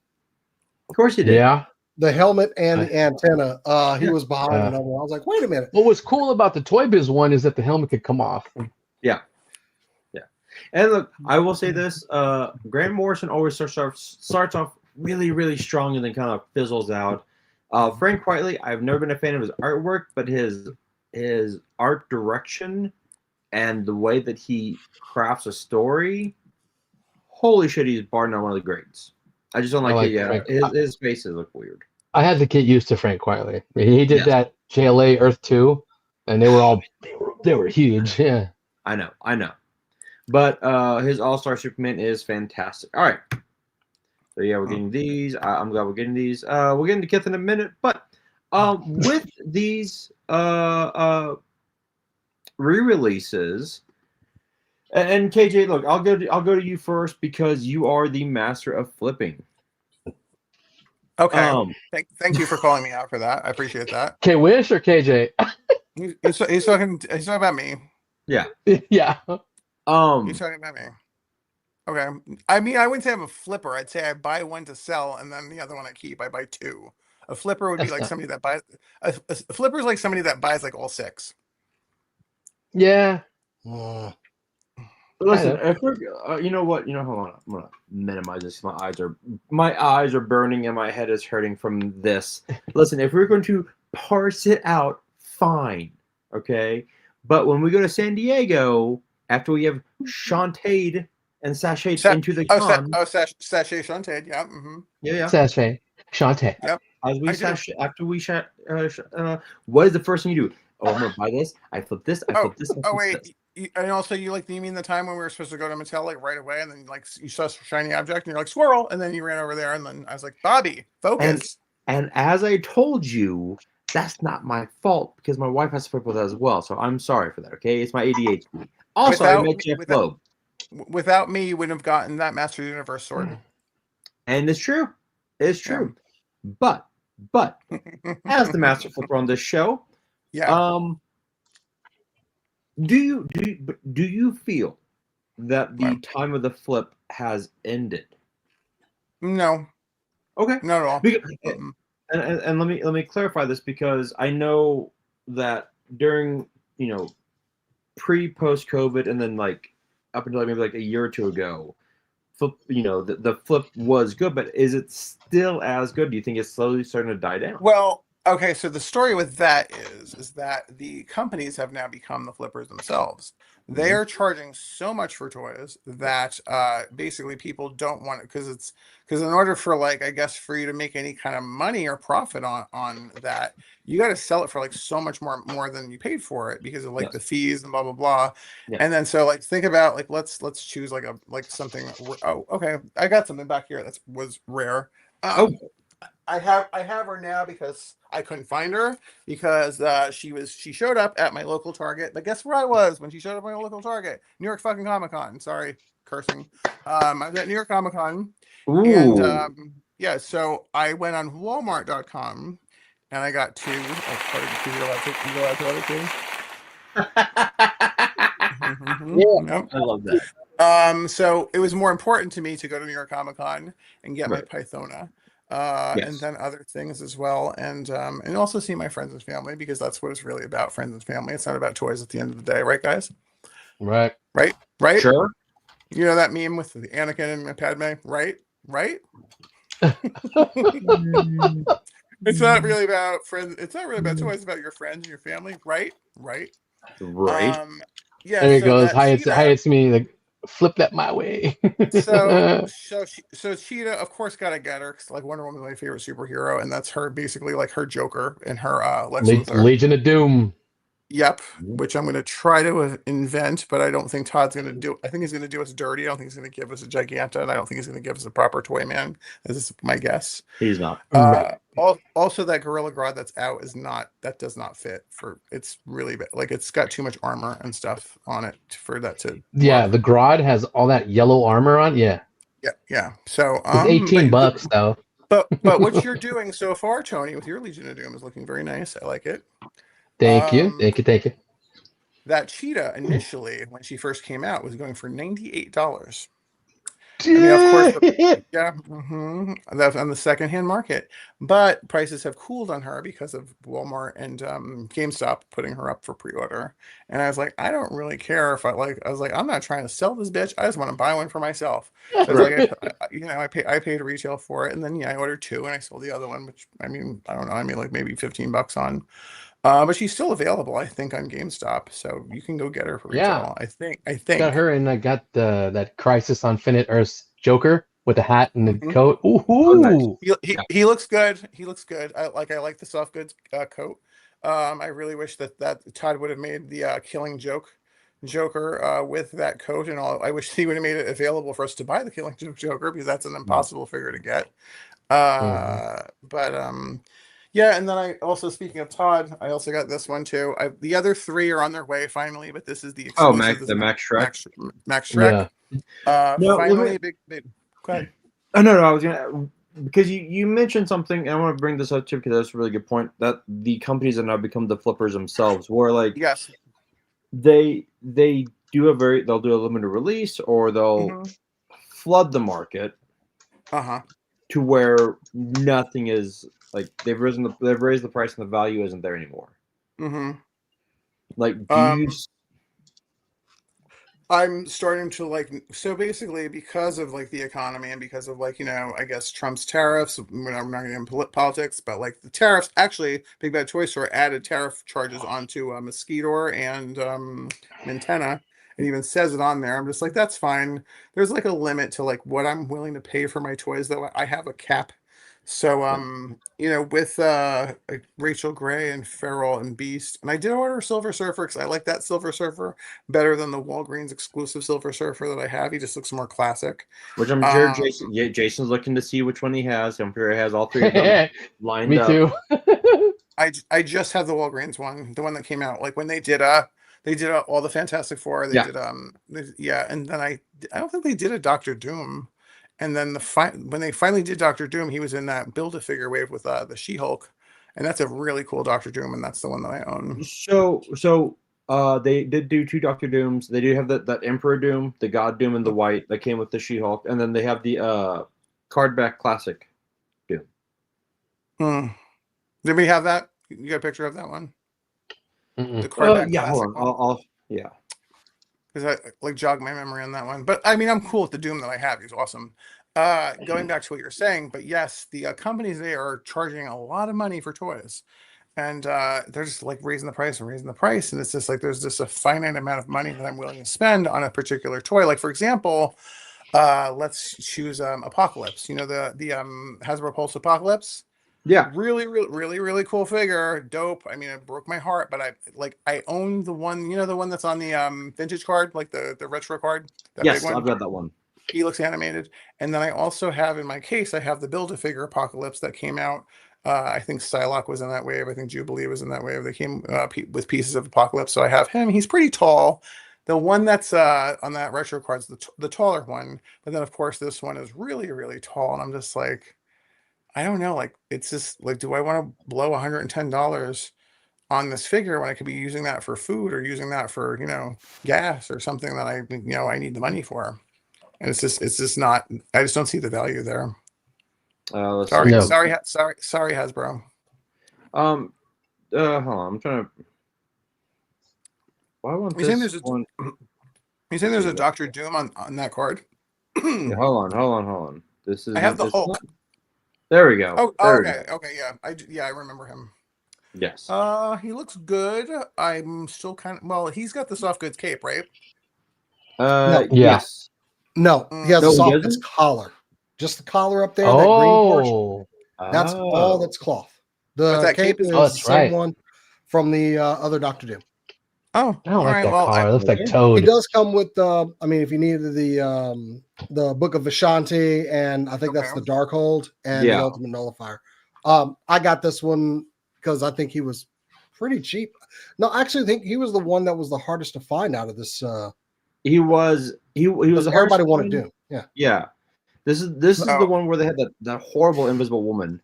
Of course you did. Yeah. The helmet and the antenna. He was behind another one. I was like, wait a minute. What was cool about the Toy Biz one is that the helmet could come off. Yeah. Yeah. And look, I will say this. Grant Morrison always starts off really, really strong and then kind of fizzles out. Frank Whiteley, I've never been a fan of his artwork, but his art direction and the way that he crafts a story, holy shit, he's bar none one of the greats. I just don't like his faces look weird. I had to get used to Frank Whiteley. He did that JLA Earth 2, and they were huge. Yeah. I know. But his All-Star Superman is fantastic. All right. So yeah, we're getting these. I'm glad we're getting these. We'll get into KITH in a minute, but with these re-releases, and KJ, look, I'll go to you first because you are the master of flipping. Okay. Thank you for calling me out for that. I appreciate that. K-Wish or KJ? He's talking about me. Yeah. Yeah. He's talking about me. Okay. I mean, I wouldn't say I'm a flipper. I'd say I buy one to sell, and then the other one I keep. I buy two. A flipper would be like somebody that buys. A flipper is like somebody that buys like all six. Yeah. Listen, if we're, you know what? Hold on. I'm gonna minimize this. My eyes are burning and my head is hurting from this. Listen, if we're going to parse it out, fine, okay. But when we go to San Diego, after we have Shantae and sashayed into the con. Sachet Shantae, yeah. Mm-hmm. Yeah. Sachet Shantae. Yep. As we what is the first thing you do? Oh, I'm gonna buy this. I flip this. I flip this. Oh wait. And also, you mean the time when we were supposed to go to Mattel like right away, and then like you saw a shiny object, and you're like squirrel, and then you ran over there, and then I was like, Bobby, focus. And as I told you, that's not my fault because my wife has to flip with that as well. So I'm sorry for that. Okay, it's my ADHD. Also, I met Jeff Loeb. Without me, you wouldn't have gotten that Master Universe sword. And it's true. It's true. Yeah. But as the master flipper on this show, do you feel that the time of the flip has ended? No. Okay. Not at all. And let me clarify this, because I know that during post COVID, and then like up until maybe like a year or two ago, flip, the flip was good, but is it still as good? Do you think it's slowly starting to die down? Well, okay, so the story with that is that the companies have now become the flippers themselves. They are charging so much for toys that basically people don't want it, because in order for, like, I guess, for you to make any kind of money or profit on that, you got to sell it for like so much more than you paid for it, because of like the fees and blah blah blah. And then so like think about, like, let's choose like something. Oh, okay, I got something back here that was rare. I have her now because I couldn't find her, because she showed up at my local Target. But guess where I was when she showed up at my local Target? New York fucking Comic Con. Sorry, cursing. I was at New York Comic Con, and yeah, so I went on Walmart.com and I got two. Oh, pardon, you allowed to other two? Yeah, I love that. So it was more important to me to go to New York Comic Con and get my Pythona. And then other things as well, and also see my friends and family, because that's what it's really about, friends and family. It's not about toys at the end of the day, right, guys? Right. Sure. You know that meme with the Anakin and Padme, right? It's not really about friends. It's not really about toys. It's about your friends and your family, right? Yeah. There he So goes. that Hi, Cheetah, it's me. Like, flip that my way. so Cheetah, of course, gotta get her, 'cause, like, Wonder Woman's my favorite superhero, and that's her, basically like her Joker and her Lex Luthor. Legion of Doom. Yep, which I'm going to try to invent, but I don't think Todd's going to do. I think he's going to do us dirty. I don't think he's going to give us a Giganta, and I don't think he's going to give us a proper Toy Man. This is my guess. He's not. Also, that Gorilla Grodd that's out that does not fit for. It's really bad. Like, it's got too much armor and stuff on it for that to. Yeah, work. the Grodd has all that yellow armor on. Yeah. Yeah. So it's $18 though. But what you're doing so far, Tony, with your Legion of Doom is looking very nice. I like it. Thank you. That Cheetah initially, when she first came out, was going for $98. I mean, of course, that's on the secondhand market, but prices have cooled on her because of Walmart and GameStop putting her up for pre-order. And I was like, I don't really care if I was like, I'm not trying to sell this bitch. I just want to buy one for myself. So I was like, I paid retail for it, and then I ordered two, and I sold the other one, which, I mean, I don't know, I made like maybe $15 on. But she's still available, I think, on GameStop, so you can go get her for retail. I think. Got her, and I got that Crisis on Infinite Earth's Joker with the hat and the coat. Ooh, oh, nice. He looks good. He looks good. I like the soft goods coat. I really wish that Todd would have made the Killing Joker with that coat and all. I wish he would have made it available for us to buy the Killing Joker, because that's an impossible figure to get. But yeah, and then I also, speaking of Todd, I also got this one too. The other three are on their way finally, but this is the exclusive. The Max Shrek. Max Shrek. No, finally, big. Go ahead. Oh no, I was gonna, because you mentioned something, and I want to bring this up too, because that's a really good point. That the companies have now become the flippers themselves, where like they do they'll do a limited release, or they'll flood the market. To where nothing is, like, they've raised the price and the value isn't there anymore. Like, I'm starting to so basically, because of like the economy and because of, like, I guess Trump's tariffs. I'm not going to get into politics, but like the tariffs, actually, Big Bad Toy Store added tariff charges onto Mosquito and Mintena. It even says it on there. I'm just like, that's fine. There's like a limit to like what I'm willing to pay for my toys, though. I have a cap. So with Rachel Gray and Feral and Beast, and I did order Silver Surfer because I like that Silver Surfer better than the Walgreens exclusive Silver Surfer that I have. He just looks more classic. Which I'm sure Jason's looking to see which one he has. I'm sure he has all three of them lined up. Me too. I just have the Walgreens one, the one that came out like when they did all the Fantastic Four. They did and then I don't think they did a Doctor Doom. And then when they finally did Doctor Doom, he was in that Build-A-Figure wave with the She-Hulk, and that's a really cool Doctor Doom, and that's the one that I own. So they did do two Doctor Dooms. They do have that Emperor Doom, the God Doom in the white that came with the She-Hulk, and then they have the Cardback Classic Doom. Did we have that? You got a picture of that one? Mm-mm. The Corvette Yeah, hold Classic on. one? I'll yeah. Because I like jog my memory on that one. But I mean, I'm cool with the Doom that I have. He's awesome. Going back to what you're saying, but yes, the companies, they are charging a lot of money for toys, and they're just like raising the price and raising the price, and it's just like there's just a finite amount of money that I'm willing to spend on a particular toy. Like for example, let's choose Apocalypse. You know, the Hasbro Pulse Apocalypse. Yeah. Really cool figure. Dope. I mean, it broke my heart, but I own the one, the one that's on the vintage card, like the retro card, that big Yes, one. I've got that one. He looks animated. And then I also have in my case, I have the Build-A-Figure Apocalypse that came out. I think Psylocke was in that wave. I think Jubilee was in that wave. They came with pieces of Apocalypse. So I have him. He's pretty tall. The one that's on that retro card is the taller one. But then, of course, this one is really tall. And I'm just like, I don't know. Like, it's just like, do I want to blow $110 on this figure when I could be using that for food or using that for, gas or something that I need the money for? And it's just not. I just don't see the value there. Let's Sorry, see. No. sorry, Hasbro. Hold on. I'm trying to. Why won't You saying this there's one? a Doctor Doom on that card? Yeah, hold on. This is. I have the it's Hulk. not- There we go. There we go. Okay, yeah, I remember him. Yes. He looks good. I'm still he's got the soft goods cape, right? No. Yeah. Yes. No, he has No, a he soft doesn't? goods collar. Just the collar up there, that green portion. Oh, That's all that's cloth. But The that cape cape is- is Oh, the that's same right. one from the other Doctor Doom. Oh, I don't all like right. that Well, collar. It looks like okay. It Toad. does come with I mean, if you needed the Book of Vishanti, and I think that's Okay. the Darkhold and Yeah. the Ultimate Nullifier. I got this one because I think he was pretty cheap. No, I actually think he was the one that was the hardest to find out of this. He was. He was. Because the everybody hardest wanted one. Doom. Yeah. Yeah. This is the Oh. one where they had that horrible Invisible Woman.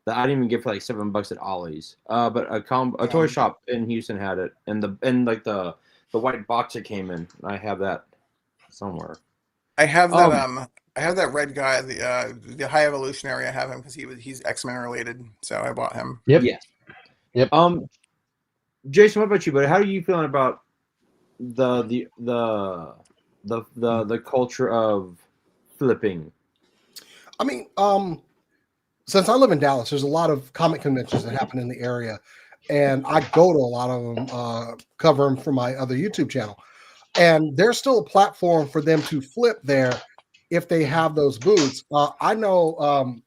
That I didn't even get for like $7 at Ollie's. But a toy shop in Houston had it, and the white box it came in. I have that somewhere. I have that I have that red guy, the High Evolutionary. I have him because he's X-Men related, so I bought him. Yep. Yes. Yep. Jason, what about you, buddy? How are you feeling about the culture of flipping? I mean, since I live in Dallas, there's a lot of comic conventions that happen in the area, and I go to a lot of them, cover them for my other YouTube channel. And there's still a platform for them to flip there if they have those booths. I know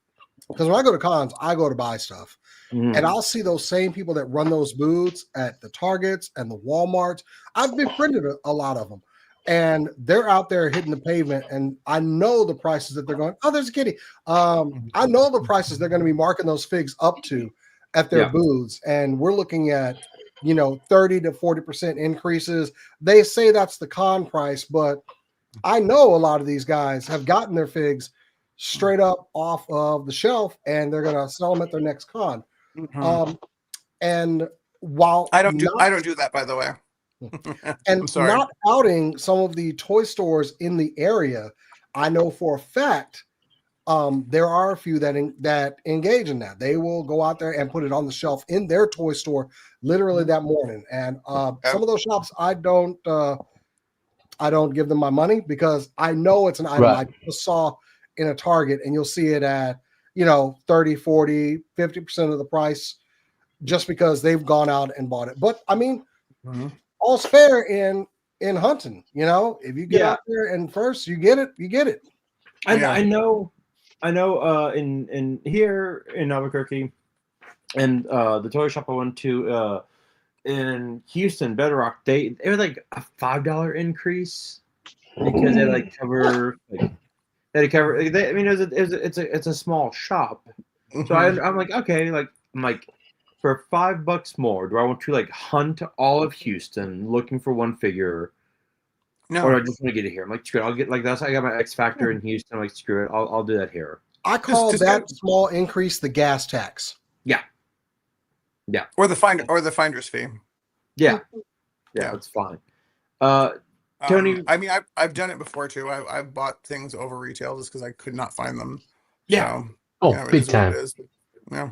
because when I go to cons, I go to buy stuff, and I'll see those same people that run those booths at the Targets and the Walmarts. I've befriended a lot of them, and they're out there hitting the pavement, and I know the prices that they're going. Oh, there's a kitty. I know the prices they're going to be marking those figs up to at their booths, and we're looking at 30 to 40% increases. They say that's the con price, but I know a lot of these guys have gotten their figs straight up off of the shelf, and they're going to sell them at their next con. And while I don't do that, by the way. and I'm sorry. not outing some of the toy stores in the area, I know for a fact there are a few that engage in that. They will go out there and put it on the shelf in their toy store literally that morning. And some of those shops, I don't give them my money because I know it's an item I just saw in a Target, and you'll see it at 30, 40, 50% of the price just because they've gone out and bought it. But I mean, all's fair in hunting. If you get out there and first you get it. I know in here in Albuquerque, and the toy shop I went to in Houston, Bedrock, it was like a $5 increase because they cover. It's a small shop, so I'm like, okay, for $5 more, do I want to hunt all of Houston looking for one figure? No. Or I just want to get it here. I'm like, screw it. I'll get that's. I got my X Factor in Houston. I'm like, screw it. I'll do that here. I call that small increase the gas tax. Yeah. Or the finder's fee. Yeah, that's fine. Tony, I mean, I've done it before too. I've bought things over retail just because I could not find them. Yeah. So, big time. Yeah.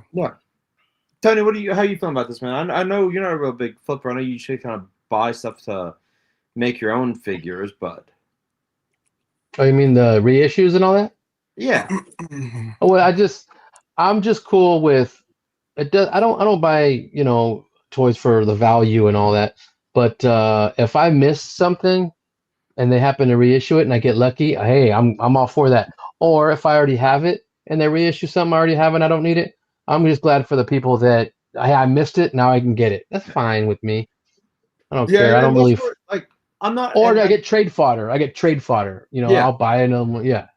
Tony, how you feeling about this, man? I know you're not a real big flipper. I know you usually kind of buy stuff to make your own figures, but Oh, you mean the reissues and all that? yeah, Oh, well, I'm just cool with it. I don't buy toys for the value and all that. But if I miss something and they happen to reissue it and I get lucky, hey, I'm all for that. Or if I already have it and they reissue something I already have and I don't need it, I'm just glad for the people that hey, I missed it, now I can get it. That's fine with me. I don't care. I don't really. like. I'm not. Or I get trade fodder. I get trade fodder. Yeah. I'll buy it. Yeah.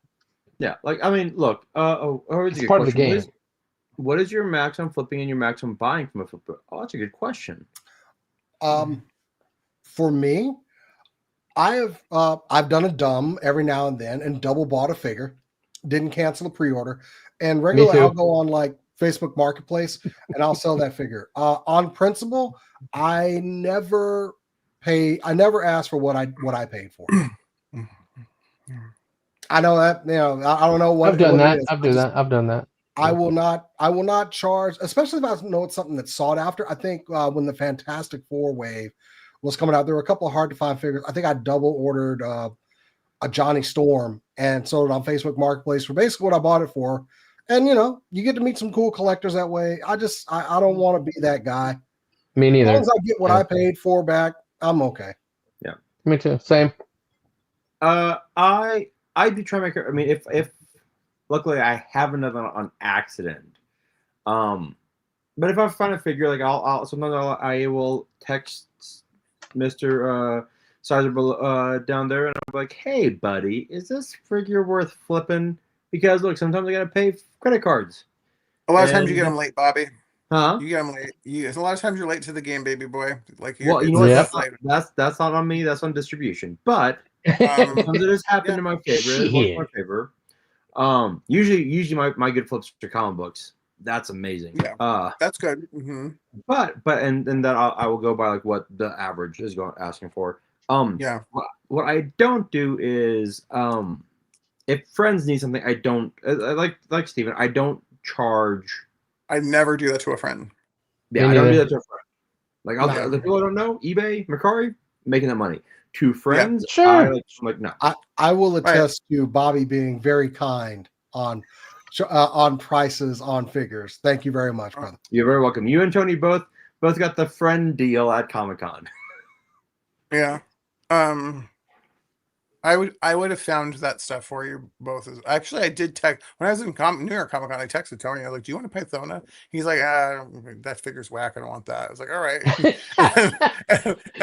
Yeah. Like I mean, look. It's part of the game. What is your maximum flipping and your maximum buying from a flipper? Oh, that's a good question. For me, I've done a dumb every now and then and double bought a figure, didn't cancel a pre-order, and regularly I'll go on like Facebook Marketplace and I'll sell that figure. On principle, I never ask for what I paid for. I know that, I don't know what I've done what that. it is. I've done that. I will not charge, especially if I know it's something that's sought after. I think when the Fantastic Four wave was coming out, there were a couple of hard to find figures. I think I double ordered a Johnny Storm and sold it on Facebook Marketplace for basically what I bought it for. And you get to meet some cool collectors that way. I don't want to be that guy. Me neither. As long as I get what I paid for back, I'm okay. Yeah. Me too. Same. I do try to make her. I mean, if luckily I haven't done it on accident. But if I find a figure, like I'll sometimes I will text Mr. Sizer down there and I'm like, hey buddy, is this figure worth flipping? Because look, sometimes I gotta pay credit cards. A lot of times you get them late, Bobby. Huh? You get them late. A lot of times you're late to the game, baby boy. Like, well, you know what? That's not on me. That's on distribution. But sometimes it has happened in my favor. It works in my favor. Usually my good flips are comic books. That's amazing. Yeah, that's good. Mm-hmm. But and that I will go by like what the average is asking for. Yeah. What I don't do is if friends need something, I don't like Steven, I don't charge. I never do that to a friend. Yeah, I don't do that to a friend. Like the people I don't know, eBay, Mercari, making that money. To friends, sure. I'm like no. I will attest to Bobby being very kind on prices on figures. Thank you very much, brother. You're very welcome. You and Tony both got the friend deal at Comic-Con. Yeah. I would have found that stuff for you both. Actually, I did text when I was in New York Comic Con. I texted Tony. I was like, "Do you want to Pythona?" He's like, "That figure's whack. I don't want that." I was like, "All right."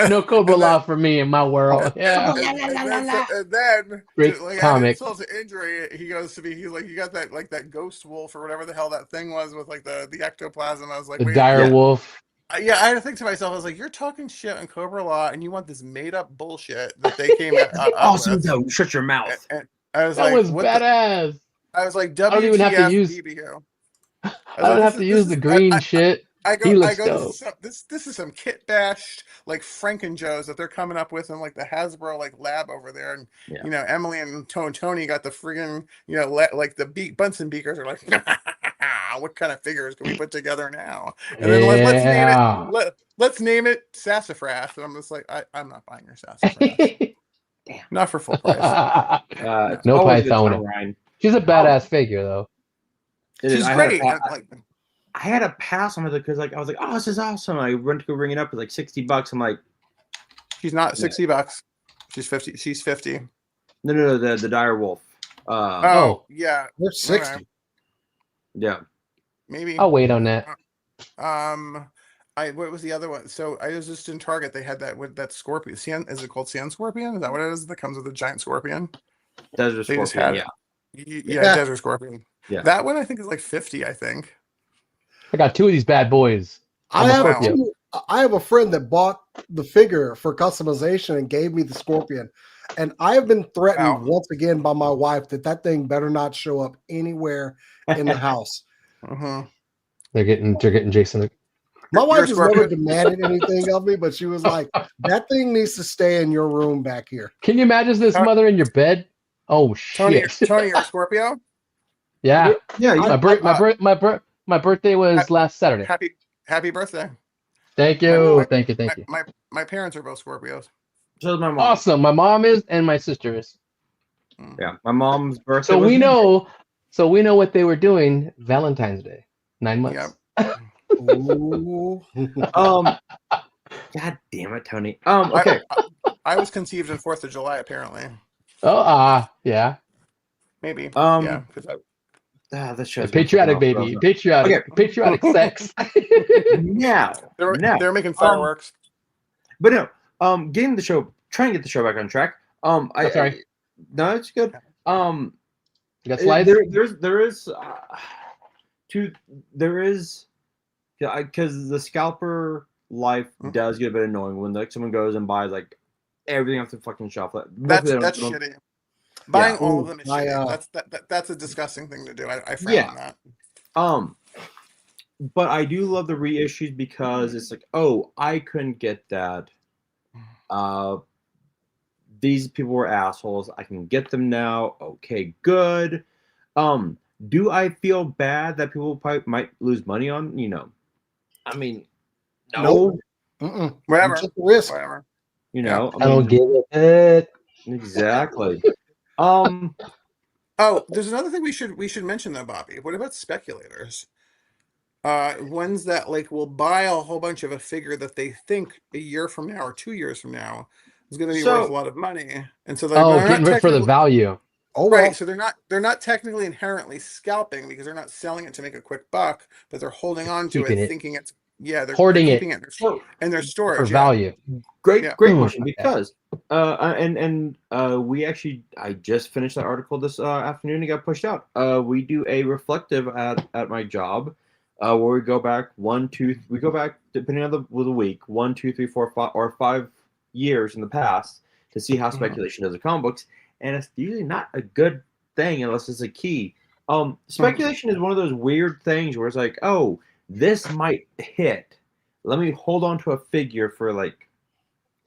No Cobra Law for me in my world. Yeah. And then, great comic. Insult to injury, he goes to me. He's like, "You got that like that ghost wolf or whatever the hell that thing was with like the ectoplasm." I was like, the dire wolf. Yeah, I had to think to myself, I was like, you're talking shit on Cobra Law and you want this made up bullshit that they came at. Awesome, though. Shut your mouth. And I was that like, was badass. I was like, WTF, I don't even have to use BBQ. I don't have to use the green shit. I go, this is some kit bashed like Franken-Joes that they're coming up with in like the Hasbro like lab over there, and Emily and Tony got the friggin' like the Bunsen beakers are like, what kind of figures can we put together now? And then let's name it Sassafras, and I'm just like, I'm not buying your Sassafras. Damn, not for full price. No Pythona. She's a badass figure though. She's great. I had a pass on it because I was like, oh, this is awesome. I went to go ring it up. It's like $60. I'm like, she's not $60. She's 50. She's 50. No, the dire wolf. Yeah, we're 60. Okay. Yeah, maybe. I'll wait on that. What was the other one? So I was just in Target. They had that scorpion. Is it called Sand Scorpion? Is that what it is? That comes with a giant scorpion. Desert Scorpion. Yeah, Desert Scorpion. Yeah, that one I think is like 50. I think. I got two of these bad boys. I have a friend that bought the figure for customization and gave me the scorpion. And I have been threatened once again by my wife that thing better not show up anywhere in the house. They're getting Jason. My wife has never demanded anything of me, but she was like, that thing needs to stay in your room back here. Can you imagine this mother in your bed? Oh, shit. Tony, you're a Scorpio? Yeah. Yeah. My birthday was last Saturday. happy birthday. Thank My, you. my, Thank you. my, Thank you. my parents are both Scorpios. So is my mom. Awesome. My mom is and my sister is. Yeah, my mom's birthday. So was we May. know. So we know what they were doing Valentine's Day. 9 months. Ooh. God damn it, Tony. Okay. I was conceived on 4th of July, apparently. Oh, yeah. Maybe. Yeah. Because This show's Patriotic baby. Patriotic sex. Now, they're making fireworks. But no, getting the show, trying to get the show back on track. Sorry. No, it's good. You got slides? There is, because the scalper life does get a bit annoying when like someone goes and buys like everything off the fucking shelf. That's shitty. Buying all of them is I, shitty. That's a disgusting thing to do. I frown on that. But I do love the reissues because it's like, oh, I couldn't get that. These people were assholes. I can get them now. Okay, good. Do I feel bad that people might lose money on? I mean, no. Nope. Whatever. Just a risk. Whatever. I don't give it. Exactly. Oh, there's another thing we should mention though, Bobby. What about speculators? Ones that like will buy a whole bunch of a figure that they think a year from now or 2 years from now is going to be worth a lot of money, and so they're getting rid for the value. Oh, right. well. So they're not technically inherently scalping because they're not selling it to make a quick buck, but they're holding on to it, thinking it's they're hoarding keeping it in their storage for value. Great question because we actually I just finished that article this afternoon and got pushed out. We do a reflective at my job where we go back we go back depending on the week 1, 2, 3, 4, 5 or 5 years in the past to see how speculation does in comic books, and it's usually not a good thing unless it's a key. Speculation is one of those weird things where it's like, oh, this might hit. Let me hold on to a figure for like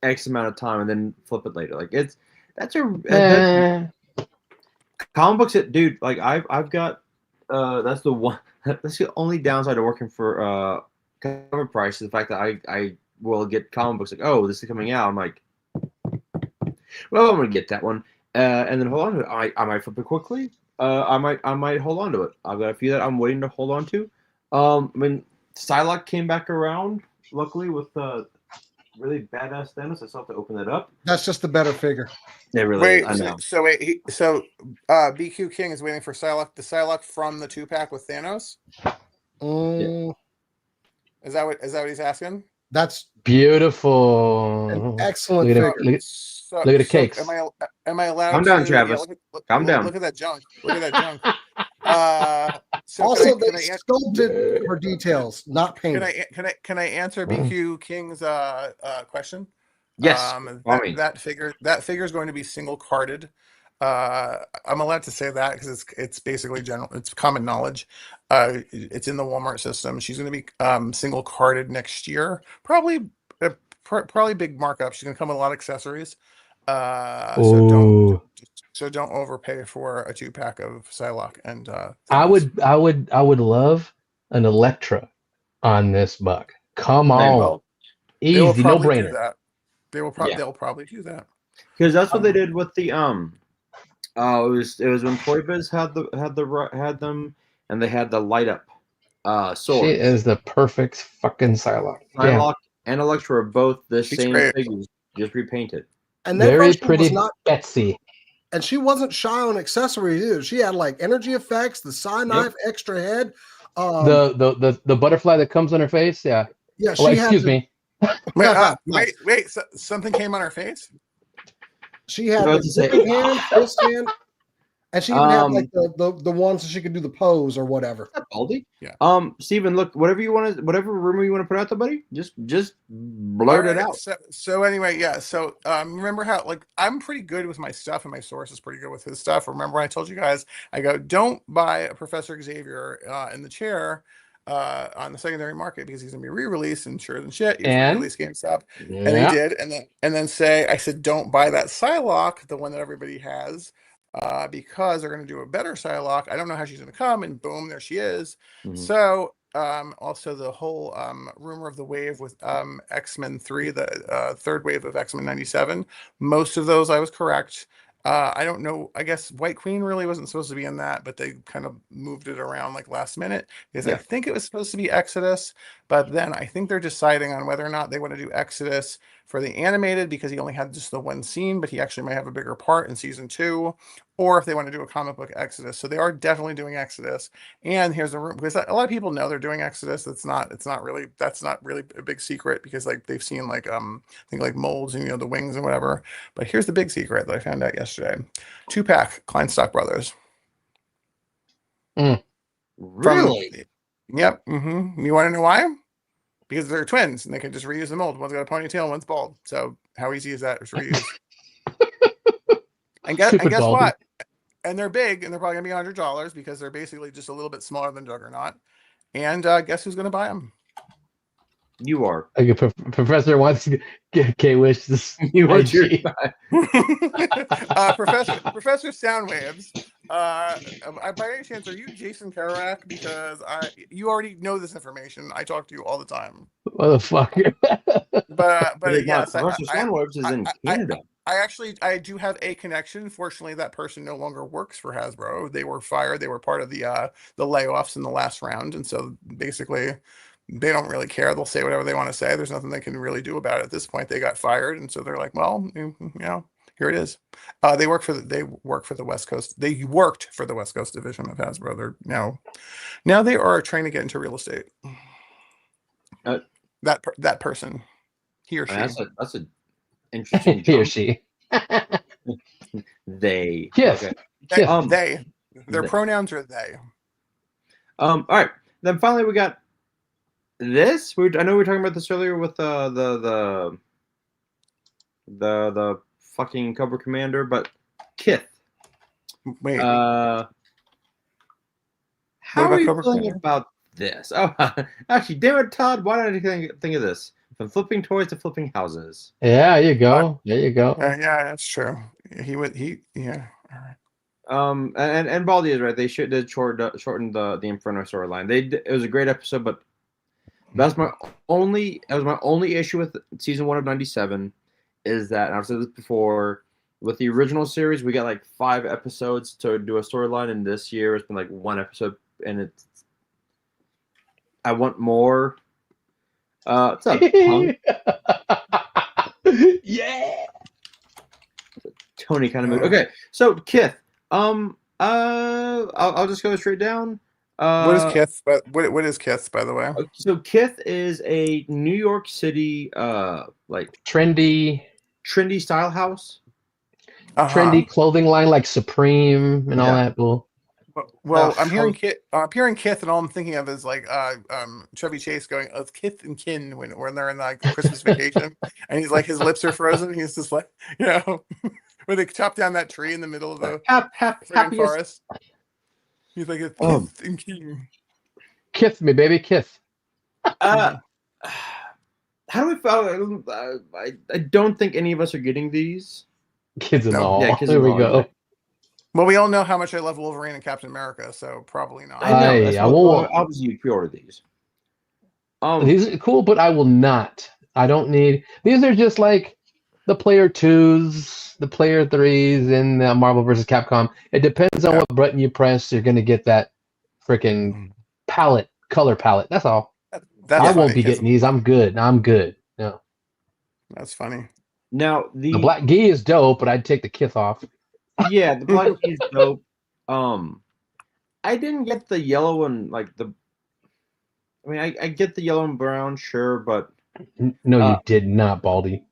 X amount of time and then flip it later. Like that's comic books. Dude, like I've got that's the only downside of working for cover price is the fact that I will get comic books like, oh, this is coming out. I'm like, well, I'm gonna get that one and then hold on to it. I might flip it quickly. I might hold on to it. I've got a few that I'm waiting to hold on to. When Psylocke came back around, luckily with really badass Thanos, I still have to open that up. That's just the better figure. It really is. I know. So BQ King is waiting for Psylocke, the Psylocke from the 2-pack with Thanos. Is that what he's asking? That's beautiful. An excellent figure. Look at the cakes. Am I allowed? Calm down, Travis. Calm down. Look at that junk. Look at that junk. Also, they sculpted for details, not painted. Can I answer BQ King's question? Yes. That figure is going to be single carded. I'm allowed to say that because it's basically it's common knowledge. It's in the Walmart system. She's going to be single carded next year. Probably big markup. She's going to come with a lot of accessories. So don't overpay for a 2-pack of Psylocke and I would love an Elektra on this buck. Come on. Easy, no brainer. They'll probably do that. Because that's what they did with the it was when Toy Biz had them and they had the light up sword. She is the perfect fucking Psylocke. Psylocke and Elektra are both the same figures, just repainted. And very pretty Betsy. And she wasn't shy on accessories either. She had like energy effects, the side knife, extra head. The butterfly that comes on her face. Yeah. Yeah. Excuse me. Wait. So something came on her face. She had the hand, wrist hand, and she even had like the ones that she could do the pose or whatever. Baldy? Yeah. Steven, look, whatever rumor you want to put out there, buddy, just blurt it out. So anyway, yeah. So remember how like I'm pretty good with my stuff and my source is pretty good with his stuff. Remember when I told you guys, I go, don't buy a Professor Xavier in the chair on the secondary market because he's gonna be re-released and sure than shit. He's re-released GameStop. Yeah. And he did, and then I said, don't buy that Psylocke, the one that everybody has. Because they're going to do a better Psylocke. I don't know how she's going to come, and boom, there she is. Mm-hmm. So Also the whole rumor of the wave with X-Men 3, the third wave of X-Men 97. Most of those I was correct. I don't know. I guess White Queen really wasn't supposed to be in that, but they kind of moved it around like last minute because I think it was supposed to be Exodus, but then I think they're deciding on whether or not they want to do Exodus for the animated because he only had just the one scene, but he actually may have a bigger part in season 2, or if they want to do a comic book Exodus. So they are definitely doing Exodus. And here's the room because a lot of people know they're doing Exodus. That's not really a big secret because like they've seen like I think like molds and the wings and whatever. But here's the big secret that I found out yesterday: 2-pack Kleinstock Brothers. Really? Yep. You want to know why? Because they're twins and they can just reuse the mold. One's got a ponytail, one's bald. So how easy is that to reuse? and guess what? And they're big, and they're probably gonna be $100 because they're basically just a little bit smaller than Juggernaut. And guess who's gonna buy them? You are. Okay, Professor wants to get K-Wish this. You are your Professor Soundwaves. By any chance, are you Jason Kerouac? Because you already know this information. I talk to you all the time. Motherfucker. But yes, Professor Soundwaves is in Canada. I do have a connection. Fortunately, that person no longer works for Hasbro. They were fired. They were part of the layoffs in the last round, and so basically, they don't really care. They'll say whatever they want to say. There's nothing they can really do about it at this point. They got fired, and so they're like, well, here it is. They work for the West Coast. They worked for the West Coast division of Hasbro. They're now they are trying to get into real estate. That person, he or she. That's an interesting. He or she. They. Yes. Okay. They. Their pronouns are they. All right. Then finally we got this. I know we were talking about this earlier with the fucking Cobra Commander, but KITH. Wait. How are you feeling about this? Oh, actually, damn it, Todd. Why did I think of this? From flipping toys to flipping houses. Yeah, there you go. There you go. Yeah, that's true. Yeah. All right. And Baldy is right. They did shorten the Inferno storyline. It was a great episode, but that was my only issue with season 1 of 97 is that, and I've said this before, with the original series, we got like 5 episodes to do a storyline, and this year it's been like 1 episode, and I want more. It's a punk. Yeah. Tony kind of mood. Okay, so KITH. I'll just go straight down. What is KITH? What is KITH, by the way? So KITH is a New York City like trendy style house. Trendy clothing line like Supreme and all that bull. Well, I'm hearing KITH, and all I'm thinking of is like Chevy Chase going of Kith and Kin when they're in like Christmas vacation, and he's like his lips are frozen. He's just like where they chop down that tree in the middle of the forest. He's like a Kith and Kin. Kith me, baby, Kith. How do we feel? I don't think any of us are getting these. Kids and all. Yeah, kids there and we all, go. yeah. Well, we all know how much I love Wolverine and Captain America, so probably not. I know. Obviously, you pre-order these. These are cool, but I will not. I don't need. These are just like the player 2s, the player 3s in Marvel vs. Capcom. It depends on what button you press. You're going to get that freaking color palette. That's all. I won't be getting these. I'm good. No. That's funny. Now the black gi is dope, but I'd take the KITH off. Yeah, the black gi is dope. I didn't get the yellow and like the. I mean, I get the yellow and brown, sure, but no, you did not, Baldy.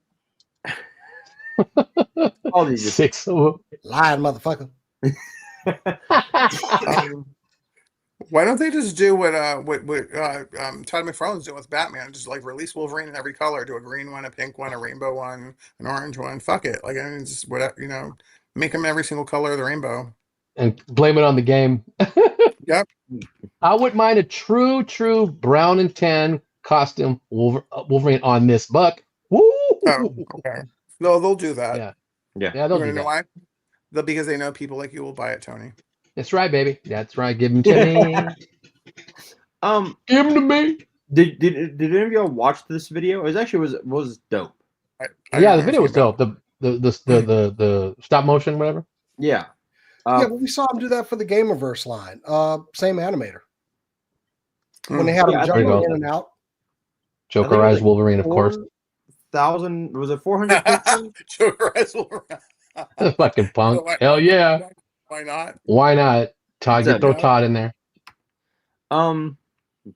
Baldy just 6 of them. Lying motherfucker. Why don't they just do what Todd McFarlane's doing with Batman? Just like release Wolverine in every color, do a green one, a pink one, a rainbow one, an orange one. Fuck it, like I mean, just whatever, make them every single color of the rainbow, and blame it on the game. Yep. I wouldn't mind a true brown and tan costume Wolverine on this buck. Woo! Oh, okay. No, they'll do that. Yeah. They'll do know why? Because they know people like you will buy it, Tony. That's right, baby. That's right. Give them to me. Give them to me. Did any of y'all watch this video? It was dope. I Yeah, don't the video was understand dope. The stop motion, whatever. Yeah. Yeah, but we saw him do that for the Gamerverse line. Same animator. When they Hmm. had Yeah, him I jumping think- in and out. Joker Eyes Wolverine, of course. 4,000 was it 400 pixels? Joker as well. Fucking punk. Why- Hell yeah. Why not? Why not? Todd, Exactly. throw Todd in there.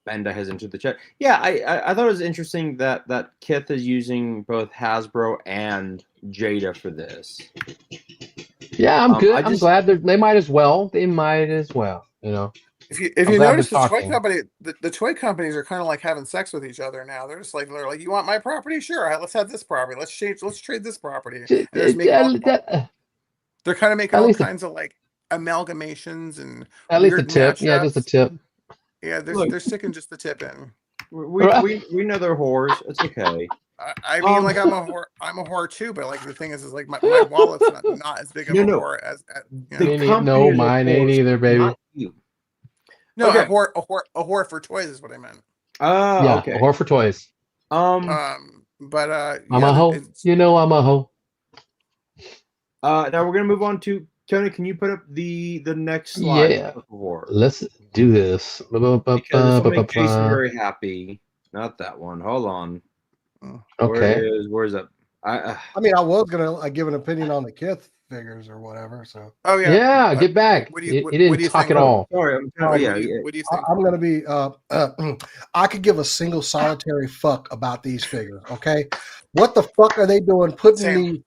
Benda has entered the chat. Yeah, I thought it was interesting that KITH is using both Hasbro and Jada for this. Yeah, I'm good. I I'm just- glad they might as well. They might as well. You know. If you I'm glad notice, they're the toy talking. company, the toy companies are kind of like having sex with each other now. They're like, you want my property? Sure, let's have this property. Let's trade this property. And they're just making they're kind of making at all least kinds of like amalgamations and at least a weird tip. Yeah, just a matchups. tip. Yeah, Look. they're sticking just the tip in. We know they're whores. It's okay. I mean, like I'm a whore too, but like the thing is like my wallet's not as big of a whore as you know. The company is a mine ain't whore, either, baby. not you. No, Okay. a whore for toys is what I meant. Oh, Yeah, okay. a whore for toys. But I'm a hoe. You know I'm a hoe. Now we're gonna move on to Tony. Can you put up the next slide? Yeah. Before? Let's do this. Because this will make Jason very happy. Not that one. Hold on. Okay. Where's that? I mean, I was gonna give an opinion on the KITH figures or whatever. So Oh yeah. Yeah, get back. What do you- He didn't what do you talk think? at all. Sorry, What yeah. do you think? I'm gonna be. I could give a single solitary fuck about these figures. Okay, what the fuck are they doing? Putting Same. the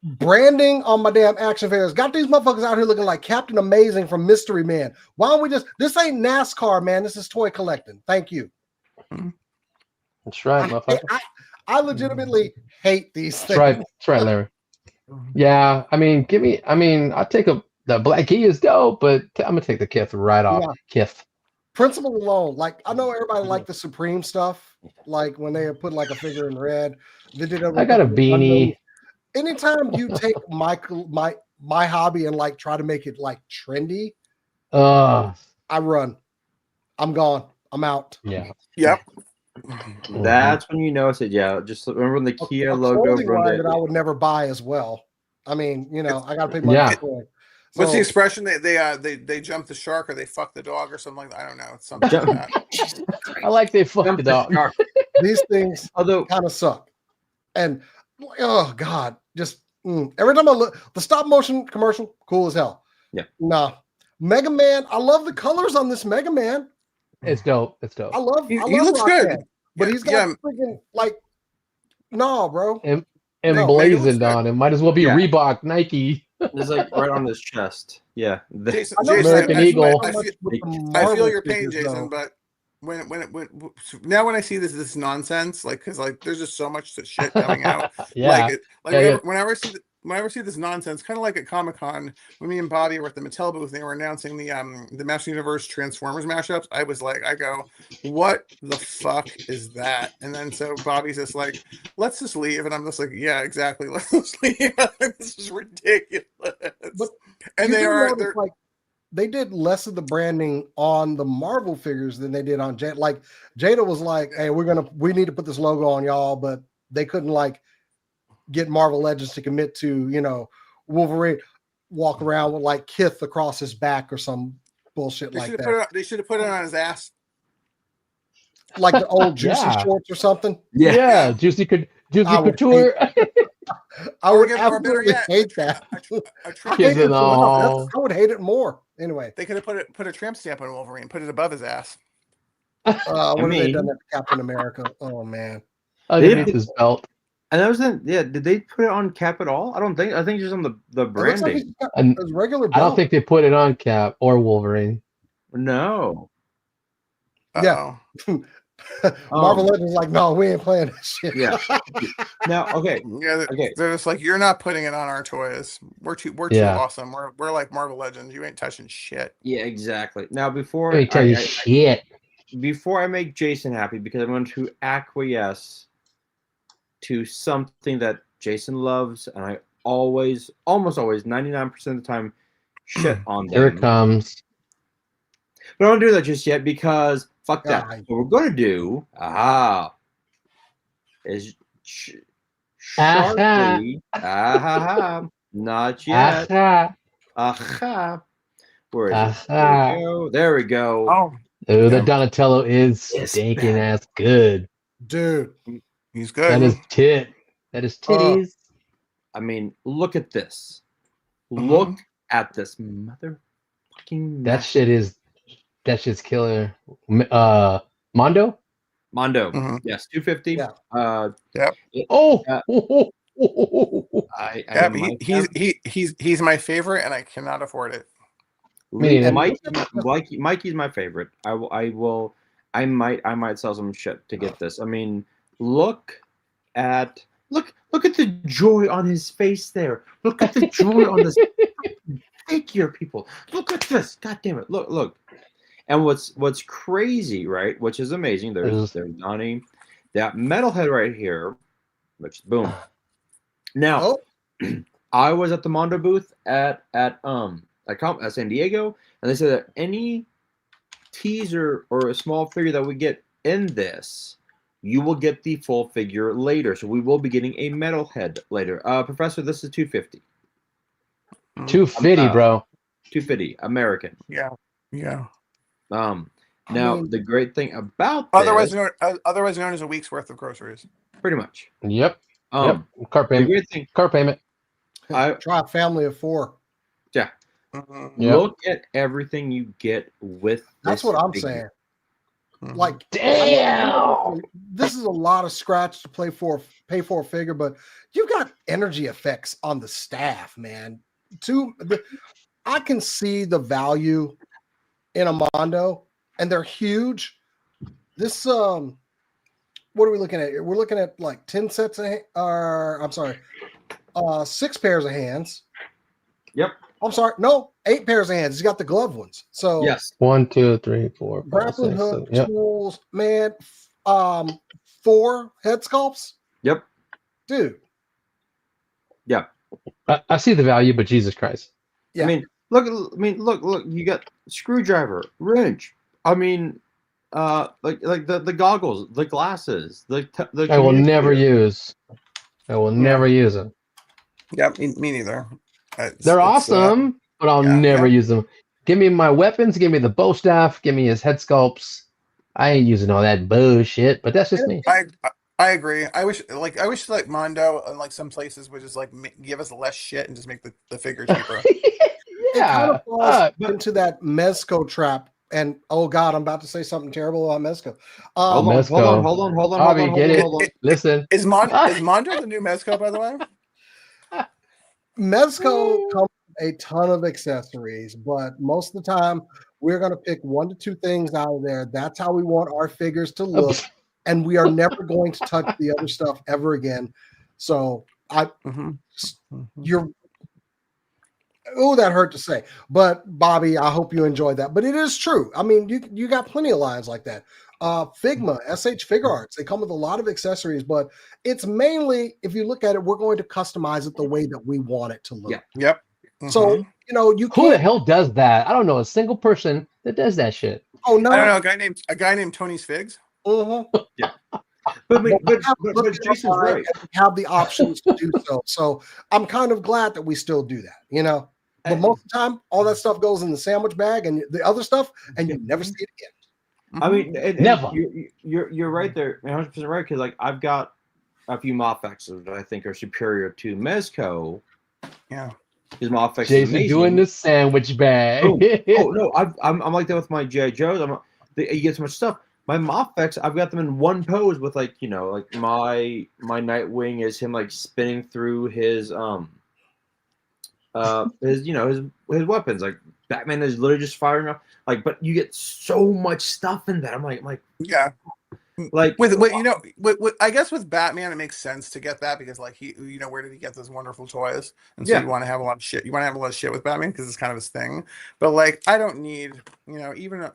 branding on my damn action figures. Got these motherfuckers out here looking like Captain Amazing from Mystery Man. Why don't we just? This ain't NASCAR, man. This is toy collecting. Thank you. That's right, motherfucker. I legitimately hate these things. That's right, Larry. Yeah, I mean, I'll take the black key is dope, but I'm gonna take the KITH right off. KITH. Principle alone, like I know everybody liked the Supreme stuff, like when they put like a figure in red. They did I got a beanie. Anytime you take my hobby and like try to make it like trendy, Uh, I run. I'm gone. I'm out. yeah. Yep. That's when you notice it. Yeah, just remember when the Kia A logo. clothing line Brenda- that I would never buy as well. I mean, you know, I got to pay money. Yeah. for it. What's the So- expression? They jump the shark or they fuck the dog or something like that. I don't know. It's something like that. I like they fucked it up. These things Although kind of suck. And oh god, just every time I look, the stop motion commercial, cool as hell. Yeah. Nah. Mega Man, I love the colors on this Mega Man. It's dope. It's dope. I love He love looks good. Rockman, but he's got freaking like no, bro. Emblazoned on him. Might as well be Yeah. Reebok, Nike. it's like right on his chest. Yeah. Jason, I know American Eagle. so much with the I feel Marvel your pain, figures, Jason, though. but when I see this nonsense, like because like there's just so much shit coming out. Yeah. Whenever I see this nonsense, kind of like at Comic-Con when me and Bobby were at the Mattel booth, they were announcing the Master Universe Transformers mashups. I go, what the fuck is that? And then so Bobby's just like, let's just leave, and I'm just like, yeah, exactly, let's just leave. This is ridiculous. But and you they do are notice, they're like they did less of the branding on the Marvel figures than they did on Jada. Like Jada was like, "Hey, we need to put this logo on y'all," but they couldn't like get Marvel Legends to commit to, you know, Wolverine walk around with like KITH across his back or some bullshit they like should have that, they should have put it on his ass. like the old Juicy Yeah. shorts or something. Yeah. Juicy I would Couture. I Or would get- or better absolutely yet, hate that. A I tramp hate Kids it and so all. much. I would hate it more. Anyway, They could have put a tramp stamp on Wolverine, put it above his ass. what have they mean- done that to Captain America? Oh man. Underneath his belt. And that was did they put it on Cap at all? I think just on the It looks like branding. he's got And his regular I don't belt. think they put it on Cap or Wolverine. No. Yeah. Uh-oh. Marvel Legends like, no, we ain't playing this shit. Yeah. Now, okay. Yeah, Okay. they're just like, you're not putting it on our toys. We're too Yeah. awesome. We're like Marvel Legends. You ain't touching shit. Yeah, exactly. Now before Let me tell you shit. before I make Jason happy, because I'm going to acquiesce to something that Jason loves, and I almost always, 99% of the time, shit on them. Here it comes. But I don't do that just yet because Fuck that. Ah. What we're gonna do, is sharply, not yet. Where is it? There we go. There we go. Oh, Oh, the yeah. Donatello is It's stinking bad. ass good. Dude. He's good. That is tit. That is titties. I mean, look at this. Mhm. Look at this motherfucking That shit's killer. Mondo? Mondo. Mhm. Yes, 250. Yeah. Yep. Oh, I Yeah, might he's have- he's my favorite, and I cannot afford it. Me neither. Mikey's my favorite. I might sell some shit to get this. I mean, look at the joy on his face there. Look at the joy on this figure, people. Look at this. God damn it. Look. And what's crazy, right? Which is amazing. There's Donnie, that metalhead right here, which boom. Now, I was at the Mondo booth at San Diego, and they said that any teaser or a small figure that we get in this, you will get the full figure later. So we will be getting a metalhead later. Professor, this is 250. 250, bro. 250 American. Yeah. Now the great thing about this, otherwise known as a week's worth of groceries. pretty much. Yep. Car The payment. great thing, Car payment. Try a family of 4. yeah. Mhm. Look at everything you get with. That's this what I'm figure. saying. Mhm. Like, Damn. this is a lot of scratch to pay for a figure, but you got energy effects on the staff, man. I can see the value in a Mondo, and they're huge. This what are we looking at here? We're looking at like 10 sets of I'm sorry, 6 pairs of hands. Yep. I'm sorry, no, 8 pairs of hands. He's got the glove ones. So Yes. 1, 2, 3, 4, 5, grappling 6, hook, 7. Yep. tools, man. 4 head sculpts. Yep. Dude. Yeah. I see the value, but Jesus Christ. Yeah. I mean, look. You got screwdriver, wrench. I mean, like the goggles, the glasses, the I will never communicator. use. I will never use them. Yeah, me neither. They're awesome, but I'll never yeah. use them. Give me my weapons. Give me the bow staff. Give me his head sculpts. I ain't using all that bullshit, but that's just me. I agree. I wish like Mondo and like some places would just like give us less shit and just make the figure cheaper. It kind of falls but into that Mezco trap. And oh god, I'm about to say something terrible about Mezco. Hold on. Bobby, get it. Listen. Is Mondo the new Mezco, by the way? Mezco comes with a ton of accessories, but most of the time we're going to pick 1 to 2 things out of there. That's how we want our figures to look, and we are never going to touch the other stuff ever again. So you're. Oh, that hurt to say. But Bobby, I hope you enjoyed that. But it is true. I mean, you got plenty of lines like that. Figma, SH Figure Arts, they come with a lot of accessories, but it's mainly, if you look at it, we're going to customize it the way that we want it to look. Yeah. Yep. So, you Who the can't. hell does that? I don't know a single person that does that shit. Oh, no. I don't know a guy named Tony's Figs. Yeah. But Jason's right. We have the options to do so. So I'm kind of glad that we still do that, But most of the time, all that stuff goes in the sandwich bag and the other stuff, and you never see it again. I mean, never. You're right there, 100% right. Because like I've got a few Moffexes that I think are superior to Mezco. Yeah, his Moffex. Jason doing the sandwich bag. Oh no, I'm like that with my GI Joes. You get so much stuff. My Moffex, I've got them in one pose with like my Nightwing is him like spinning through his his weapons. Like Batman is literally just firing up. Like, but you get so much stuff in that. I'm like, yeah. Like with I guess with Batman it makes sense to get that because like he where did he get those wonderful toys, and so you want to have a lot of shit. You want to have a lot of shit with Batman because it's kind of his thing. But like I don't need even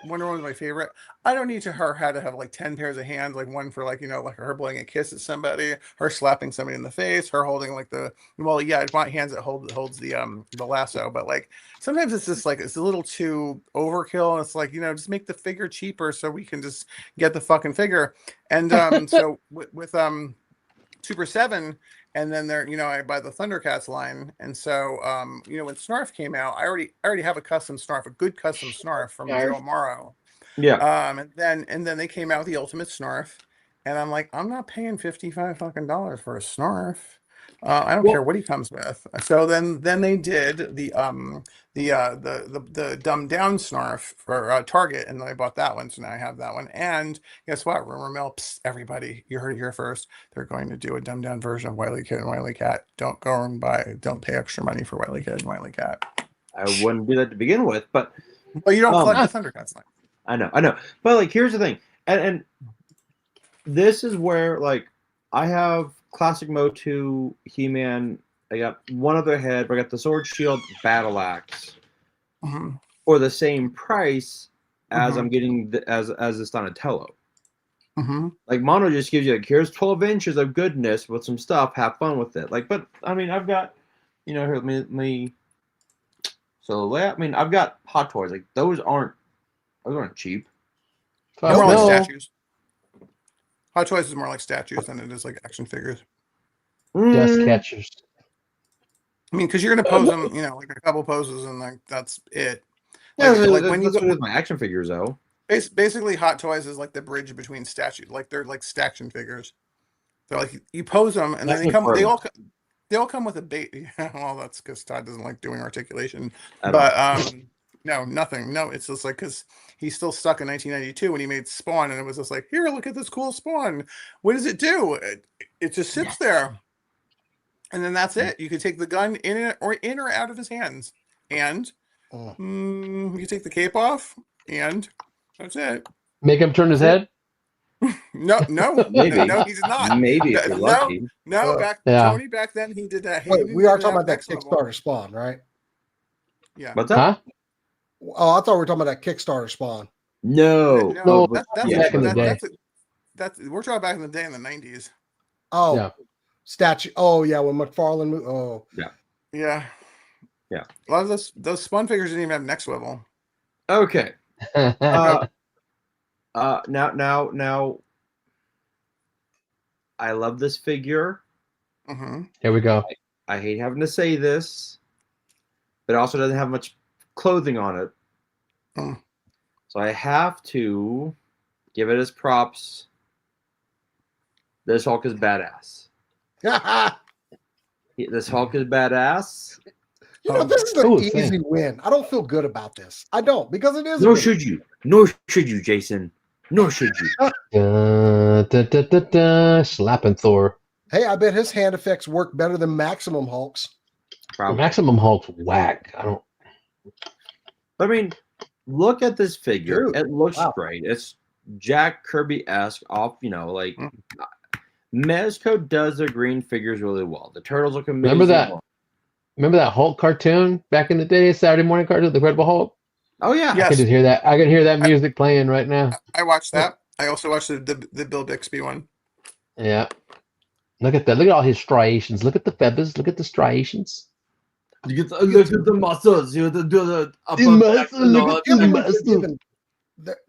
Wonder Woman's my favorite. I don't need her had to have like 10 pairs of hands, like one for like like her blowing a kiss at somebody, her slapping somebody in the face, her holding like it's my hands that holds the lasso, but like sometimes it's just like it's a little too overkill, and it's like just make the figure cheaper so we can just get the fucking figure. And so with Super 7. And then I buy the Thundercats line, and so when Snarf came out, I already have a custom Snarf, a good custom Snarf from Joe Amaro. Yeah. And then they came out with the Ultimate Snarf, and I'm like, I'm not paying $55 fucking for a Snarf. I don't care what he comes with. So then they did the dumbed down Snarf for Target, and then I bought that one. So now I have that one. And guess what? Rumor mill, everybody, you heard it here first. They're going to do a dumbed down version of Wile E. Kid and Wile E. Cat. Don't pay extra money for Wile E. Kid and Wile E. Cat. I wouldn't do that to begin with, but you don't collect the Thundercats line. I know. But like, here's the thing, and this is where like I have Classic Motu, He-Man. I got one other head, but I got the Sword Shield Battle Axe for the same price as I'm getting as this Donatello. Like Mono just gives you like, here's 12 inches of goodness with some stuff. Have fun with it. Like, but I mean, I've got here me. So I mean, I've got Hot Toys. Like those aren't cheap. They're more like statues. Hot Toys is more like statues than it is like action figures. Dust catchers. I mean, because you're gonna pose them, like a couple poses, and like that's it. Yeah, like when you go with my action figures, though. Basically, Hot Toys is like the bridge between statues. Like they're like action figures. They're like you pose them, and then they all come with a bait. Yeah, well, that's because Todd doesn't like doing articulation. But no, nothing. No, it's just like because he's still stuck in 1992 when he made Spawn, and it was just like, here, look at this cool Spawn. What does it do? It just sits there, and then that's it. You could take the gun in or out of his hands, and you take the cape off, and that's it. Make him turn his head. No, maybe. No, he's not. Maybe if you're lucky. No, Tony back then he did that. Wait, we are talking about that Kickstarter Spawn, right? Yeah. What's that? Huh? Oh, I thought we were talking about that Kickstarter Spawn. No, that's back in the day. We're talking back in the day in the 90s. Oh, yeah. Statue. Oh, yeah, when McFarlane moved. Oh, yeah. A lot of those Spawn figures didn't even have neck swivel. Okay. Now, I love this figure. Here we go. I hate having to say this, but it also doesn't have much clothing on it. So I have to give it as props. This Hulk is badass. This Hulk is badass. This is an easy win. I don't feel good about this. I don't, because it is. Nor should you, Jason. Nor should you. Slapping Thor. Hey, I bet his hand effects work better than Maximum Hulk's. Probably. Maximum Hulk's whack. I mean, look at this figure. Dude, it looks great. It's Jack Kirby-esque off, like Mezco does the green figures really well. The turtles look amazing. Remember that Hulk cartoon back in the day, Saturday morning cartoon, The Incredible Hulk? Oh yeah. Yes. I can just hear that. I can hear that music playing right now. I watched that. I also watched the Bill Bixby one. Yeah. Look at that. Look at all his striations. Look at the feathers. Look at the striations. Look at the muscles.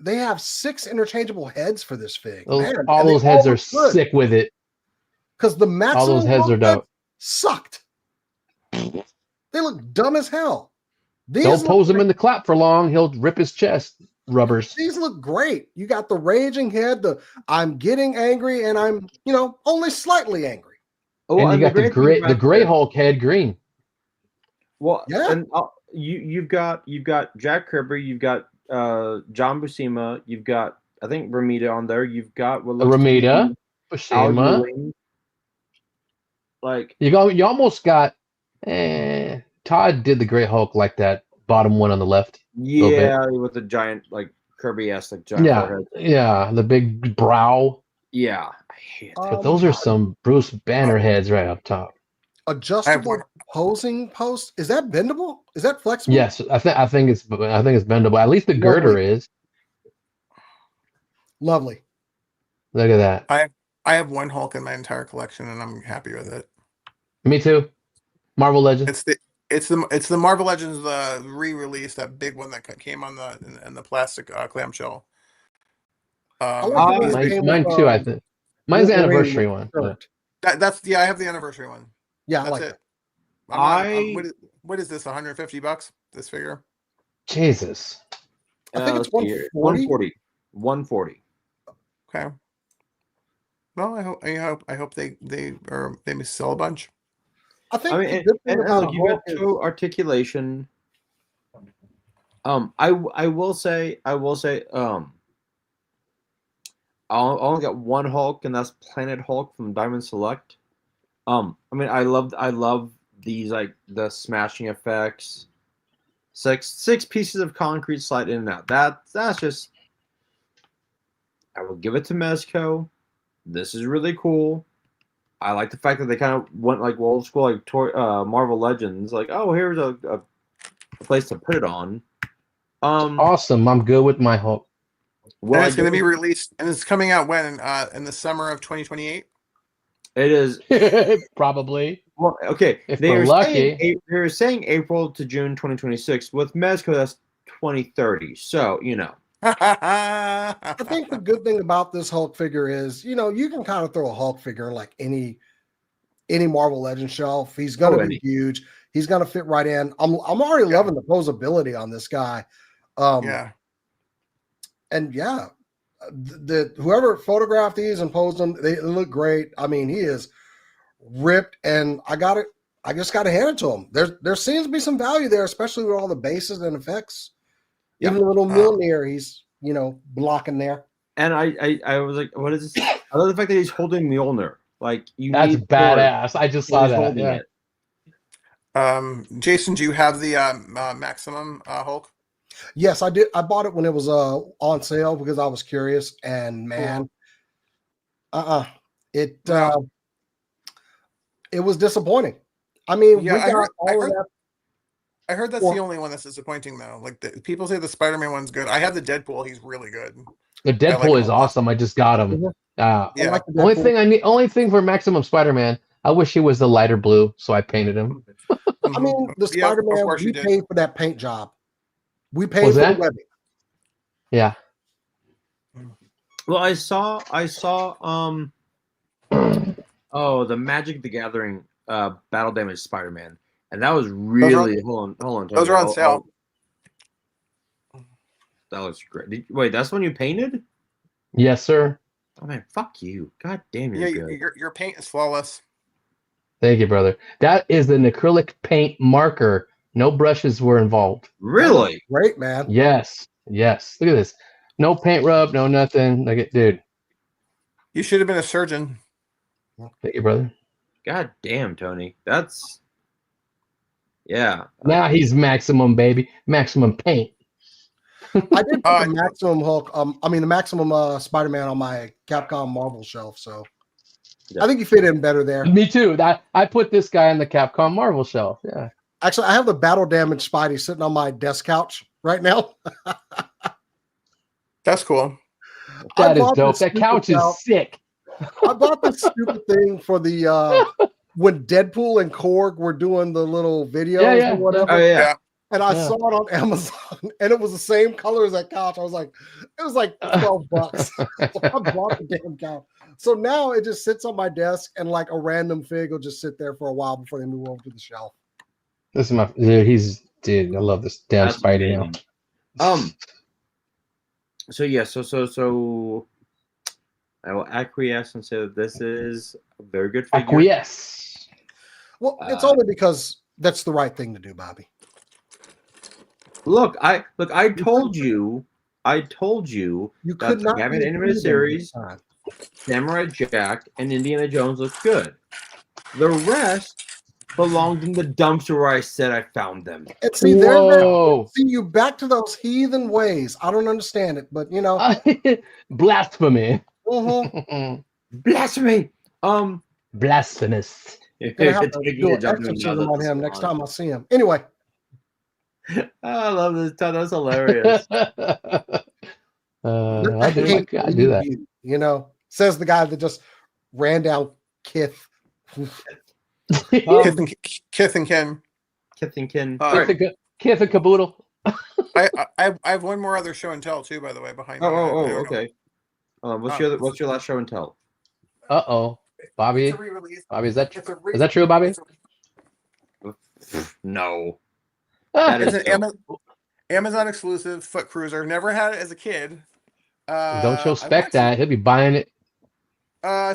They have 6 interchangeable heads for this fig. All those heads are sick with it. Because the Maximum all those heads are dope. Sucked. They look dumb as hell. Don't pose him in the clap for long. He'll rip his chest rubbers. These look great. You got the raging head, the I'm getting angry, and I'm, only slightly angry. Oh, and you got the gray Hulk head green. Well, yeah. And you've got Jack Kirby, you've got John Buscema, you've got I think Ramita on there. You've got Ramita, Buscema. Like you almost got. Todd did the Great Hulk like that bottom one on the left. Yeah, with the giant Kirby-esque giant forehead. Yeah, the big brow. Yeah, I hate but those are some Bruce Banner heads right up top. Adjustable hosing post. Is that bendable? Is that flexible? Yes, I think it's bendable. At least the girder is. Lovely. Look at that. I have one Hulk in my entire collection, and I'm happy with it. Me too. Marvel Legends. It's the Marvel Legends re-release, that big one that came on in the plastic clamshell. Mine too. I think mine's the anniversary one. That's I have the anniversary one. Yeah, that's it. What is this? $150? This figure? Jesus. I think it's 140. 140. Okay. Well, I hope they sell a bunch. I think and look, you got toe articulation. I will say, I only got one Hulk, and that's Planet Hulk from Diamond Select. I mean, I love these, like, the smashing effects. Six pieces of concrete slide in and out. That's just. I will give it to Mezco. This is really cool. I like the fact that they kind of went like old school, like Marvel Legends. Like, oh, here's a place to put it on. Awesome. I'm good with my Hulk. Well, it's going to be released, and it's coming out when in the summer of 2028. It is probably. Well, okay. If we're lucky, they're saying April to June 2026. With Mezco, that's 2030. So I think the good thing about this Hulk figure is, you can kind of throw a Hulk figure in like any Marvel Legends shelf. He's gonna be huge. He's gonna fit right in. I'm already loving the posability on this guy. And whoever photographed these and posed them, they look great. I mean, he is ripped, and I just got to hand it to him. There seems to be some value there, especially with all the bases and effects. Even a little Mjolnir, he's blocking there. And I was like, what is this? I love the fact that he's holding Mjolnir. Like, that's badass. I just saw that. Yeah. Jason, do you have the Maximum Hulk? Yes, I did. I bought it when it was on sale because I was curious, and man, it was disappointing. I mean, I heard that's the only one that's disappointing, though. Like, people say the Spider-Man one's good. I have the Deadpool; he's really good. The Deadpool is awesome. I just got him. Like only thing for Maximum Spider-Man, I wish he was the lighter blue, so I painted him. I mean, the Spider-Man, we paid for that paint job. We paid for the webbing. Yeah. Well, I saw the Magic the Gathering Battle Damage Spider-Man. And that was really hold on. Those are on sale. That looks great. Wait, that's one you painted? Yes, sir. Oh man, fuck you! God damn, you're good. Your paint is flawless. Thank you, brother. That is an acrylic paint marker. No brushes were involved. Really? Great, man. Yes. Look at this. No paint rub. No nothing. Look at, dude. You should have been a surgeon. Thank you, brother. God damn, Tony. That's. Yeah. Now he's Maximum, baby. Maximum paint. I did put the Maximum Hulk, the Maximum Spider-Man on my Capcom Marvel shelf, so I think you fit in better there. Me too. I put this guy on the Capcom Marvel shelf. Yeah. Actually, I have the Battle Damage Spidey sitting on my desk couch right now. That's cool. That is dope. That couch is sick. I bought this stupid thing for the when Deadpool and Korg were doing the little videos or whatever. Oh, yeah. And I saw it on Amazon, and it was the same color as that couch. I was like, it was like $12. So I bought the damn couch. So now it just sits on my desk, and like a random fig will just sit there for a while before they move over to the shelf. This is my dude. I love this damn Spidey now. So I will acquiesce and say that this is a very good figure. Acquiesce. Well, it's only because that's the right thing to do, Bobby. Look, I told you you could not have an animated series. Samurai Jack and Indiana Jones look good. The rest belonged in the dumpster where I said I found them. And see, you back to those heathen ways. I don't understand it, but blasphemy. Mm-hmm. Blasphemy. Blasphemous. Gonna have It's to taking do a an job doing exorcism jobs at on the him next salon. time I see him. Anyway, I love this. That's hilarious. let the I do that. you, you know, says the guy that just ran down Kith. Kith and Ken. Kith and Kin. Uh, All right. Kith and Caboodle. I have one more other show and tell too, by the way, behind me. I don't know. Okay. What's your last show and tell? Uh-oh. Bobby. It's a re-release. Bobby, is that true, Bobby? No. That It's an Amazon exclusive foot cruiser. Never had it as a kid. Don't show Spec that. He'll be buying it.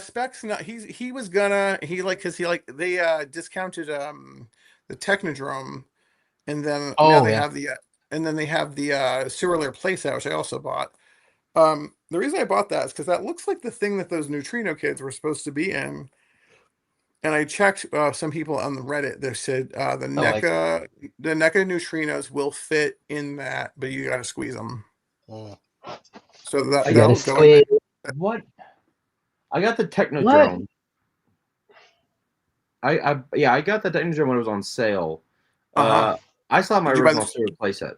Spec's not. He was gonna. He like because he like they discounted the Technodrome, and then now they have the Sewer Lair Playset, which I also bought. The reason I bought that is because that looks like the thing that those neutrino kids were supposed to be in. And I checked some people on the Reddit that said the NECA neutrinos will fit in that, but you got to squeeze them. So that'll go in. What? I got the Technodrome. I got the Technodrome when it was on sale. I saw my original sewer playset.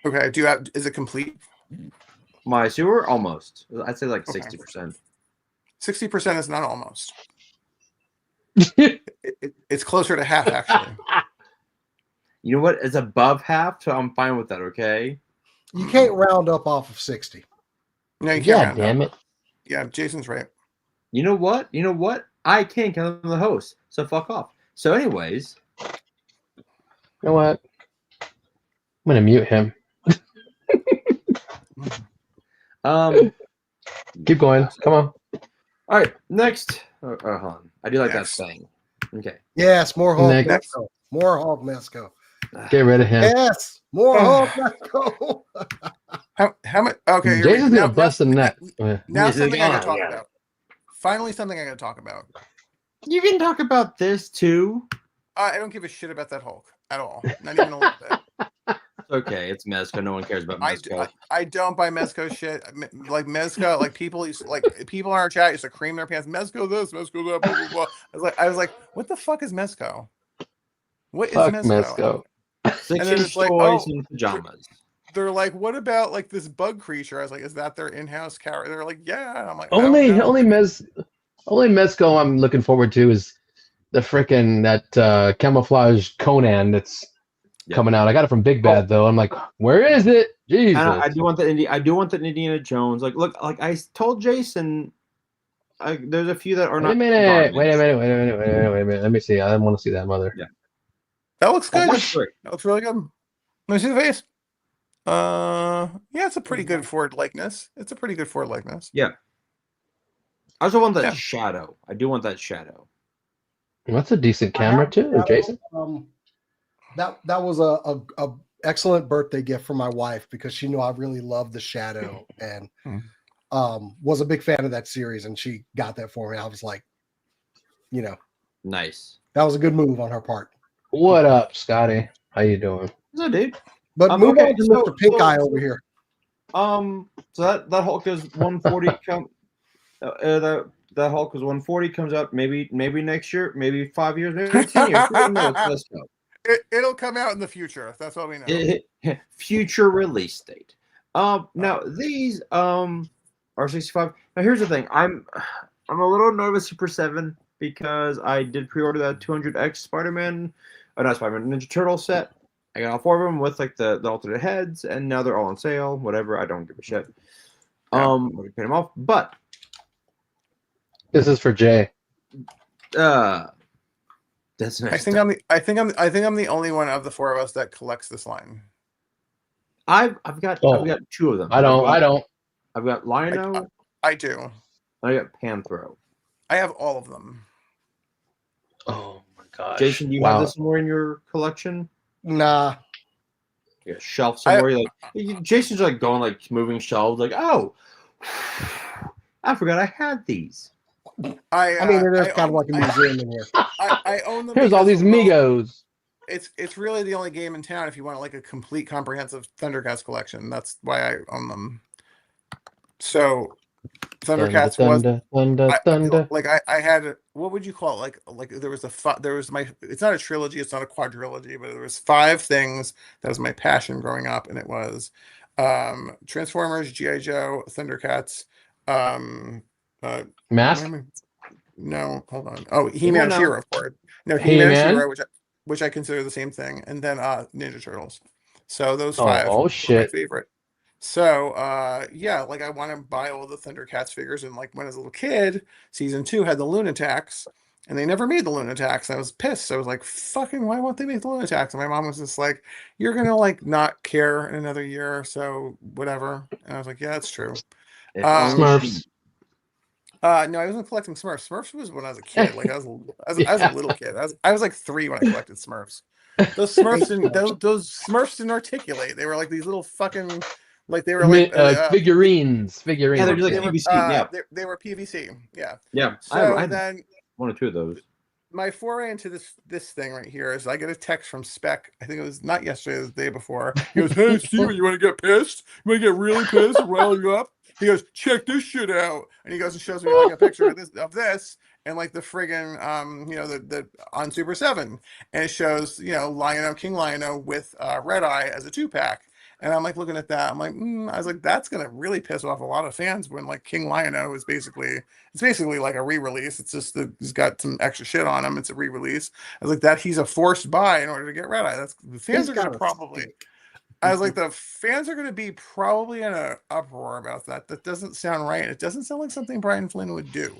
Okay. Is it complete? My sewer almost. I'd say like 60%. 60% is not almost. It's closer to half, actually. You know what? It's above half, so I'm fine with that. Okay. You can't round up off of 60. No, you can't. Damn it. Yeah, Jason's right. You know what? I can't count on the host, so fuck off. So, anyways, you know what? I'm gonna mute him. Keep going. Come on. All right, next. Hold on. I do like that saying. Okay. Yes, more Hulk Next. Mesco. More Hulk Mesco. Get rid of him. Yes, more Hulk Mesco. How much? Okay, Jason's gonna bust some nuts. Now something I gotta talk about. Finally, something I gotta talk about. You can talk about this too. I don't give a shit about that Hulk at all. Not even a little bit. Okay, it's Mezco. No one cares about Mezco. I don't buy Mezco shit. Like Mezco, like people in our chat used to cream their pants. Mezco this, Mezco that, blah blah blah. I was like, what the fuck is Mezco? What is Mezco? Six-inch toys and pajamas. They're like, what about like this bug creature? I was like, is that their in-house character? They're like, yeah. And I'm like, only Mezco I'm looking forward to is the frickin' that camouflage Conan that's coming out. I got it from Big Bad though. I'm like, where is it? Jesus. I do want the Indiana Jones. Like, look, like I told Jason, there's a few that are not. Wait a minute. Let me see. I want to see that mother. Yeah, that looks good. That looks really good. Let me see the face. Yeah, it's a pretty good Ford likeness. Yeah. I also want that shadow. I do want that shadow. That's a decent camera too, Jason. That was a excellent birthday gift for my wife because she knew I really loved the Shadow and was a big fan of that series, and she got that for me. I was like, nice. That was a good move on her part. What up, Scotty? How you doing? What's up, dude? But move on to Mr. Pink Eye over here. So that Hulk is 140. That Hulk is 140. Comes out maybe next year, maybe 5 years, maybe 10 years. It'll come out in the future. That's what we know. Future release date. Now these are 65. Now here's the thing. I'm a little nervous Super 7 because I did pre-order that 200X Spider-Man, not Spider-Man, Ninja Turtle set. I got all four of them with like the alternate heads, and now they're all on sale. Whatever, I don't give a shit. I'm gonna pay them off, but this is for Jay. That's I think I'm the only one of the four of us that collects this line. I've got two of them. I don't. I've got Lino. I do. I got Panthro. I have all of them. Oh my gosh. Jason, do you have this somewhere in your collection? Nah. Yeah, shelf somewhere. Jason's like going like moving shelves. Like, oh, I forgot I had these. I mean, there's kind of like a museum in here. I own them. Here's all these Migos. It's really the only game in town if you want like a complete comprehensive Thundercats collection. That's why I own them. So Thundercats was I had, what would you call it? Like there was it's not a trilogy, it's not a quadrilogy, but there was 5 things that was my passion growing up, and it was Transformers, GI Joe, Thundercats, Mask? no, hold on. Oh, He-Man, now. She-Ra, of course. No, He-Man, He-Man? She-Ra, which I consider the same thing, and then Ninja Turtles. So those 5 Oh were my shit. favorite. So yeah, like I want to buy all the Thundercats figures, and like when I was a little kid, season 2 had the Lunatics, and they never made the Lunatics. I was pissed. I was like, fucking, why won't they make the Lunatics? And my mom was just like, you're gonna like not care in another year, so whatever. And I was like, yeah, that's true. Smurfs. No, I wasn't collecting Smurfs. Smurfs was when I was a kid. Like I was a little kid. I was like 3 when I collected Smurfs. Those Smurfs those Smurfs didn't articulate. They were like these little fucking, like they were like figurines. Yeah, they're like PVC. Yeah, they were PVC. Yeah. yeah. So I had then 1 or 2 of those. my foray into this thing right here is I get a text from Spec. I think it was not yesterday, it was the day before. He goes, "Hey Steven, you want to get pissed? You want to get really pissed and rile you up?" He goes, "Check this shit out," and he goes and shows me like a picture of this and like the friggin' the on Super 7, and it shows King Lion-O with Red Eye as a 2-pack. And I'm like looking at that. I'm like, I was like, that's gonna really piss off a lot of fans when like King Lion-O is basically like a re-release. It's just that he's got some extra shit on him. It's a re-release. I was like, that he's a forced buy in order to get Red Eye. That's the fans are gonna probably. I was like, the fans are gonna be probably in an uproar about that. That doesn't sound right. It doesn't sound like something Brian Flynn would do.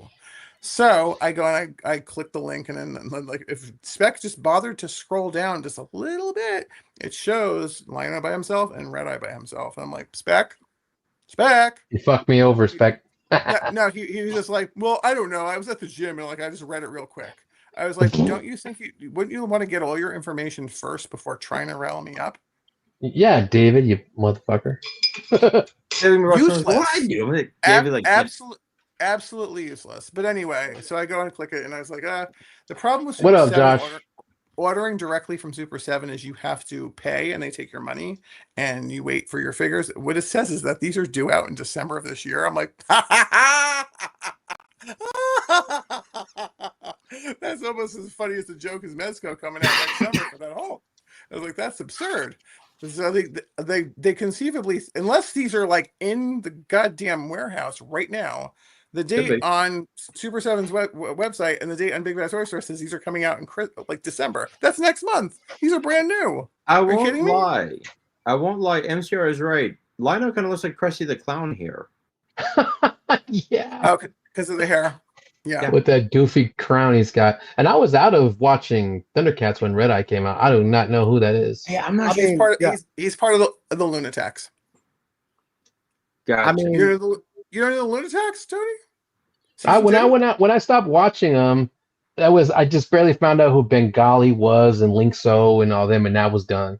So I go and I click the link, and then like if Spec just bothered to scroll down just a little bit, it shows Lion-O by himself and Red Eye by himself. And I'm like, Spec. You fucked me over, Spec. No, he was just like, well, I don't know. I was at the gym and like I just read it real quick. I was like, don't you think wouldn't you want to get all your information first before trying to rile me up? Yeah, David, you motherfucker. Useless. What I do? Like, Absolutely useless. But anyway, so I go and click it, and I was like, the problem with What Super up, 7 Josh? ordering directly from Super 7 is you have to pay, and they take your money, and you wait for your figures. What it says is that these are due out in December of this year. I'm like, that's almost as funny as the joke as Mezco coming out next summer for that Hulk. I was like, that's absurd. So they conceivably, unless these are like in the goddamn warehouse right now, the date on Super 7's website and the date on Big Bad Toy Store says these are coming out in like December. That's next month. These are brand new. I won't lie. I won't lie. MCR is right. Lion-O kind of looks like Krusty the Clown here. Yeah. Oh, because of the hair. Yeah. With that goofy crown he's got. And I was out of watching Thundercats when Red Eye came out. I do not know who that is. Yeah, I'm not He's sure. He's part of the Lunatics. Gotcha. I mean, You don't know the Lunatics, Tony? When I stopped watching them, I just barely found out who Bengali was and Linkso and all them, and that was done.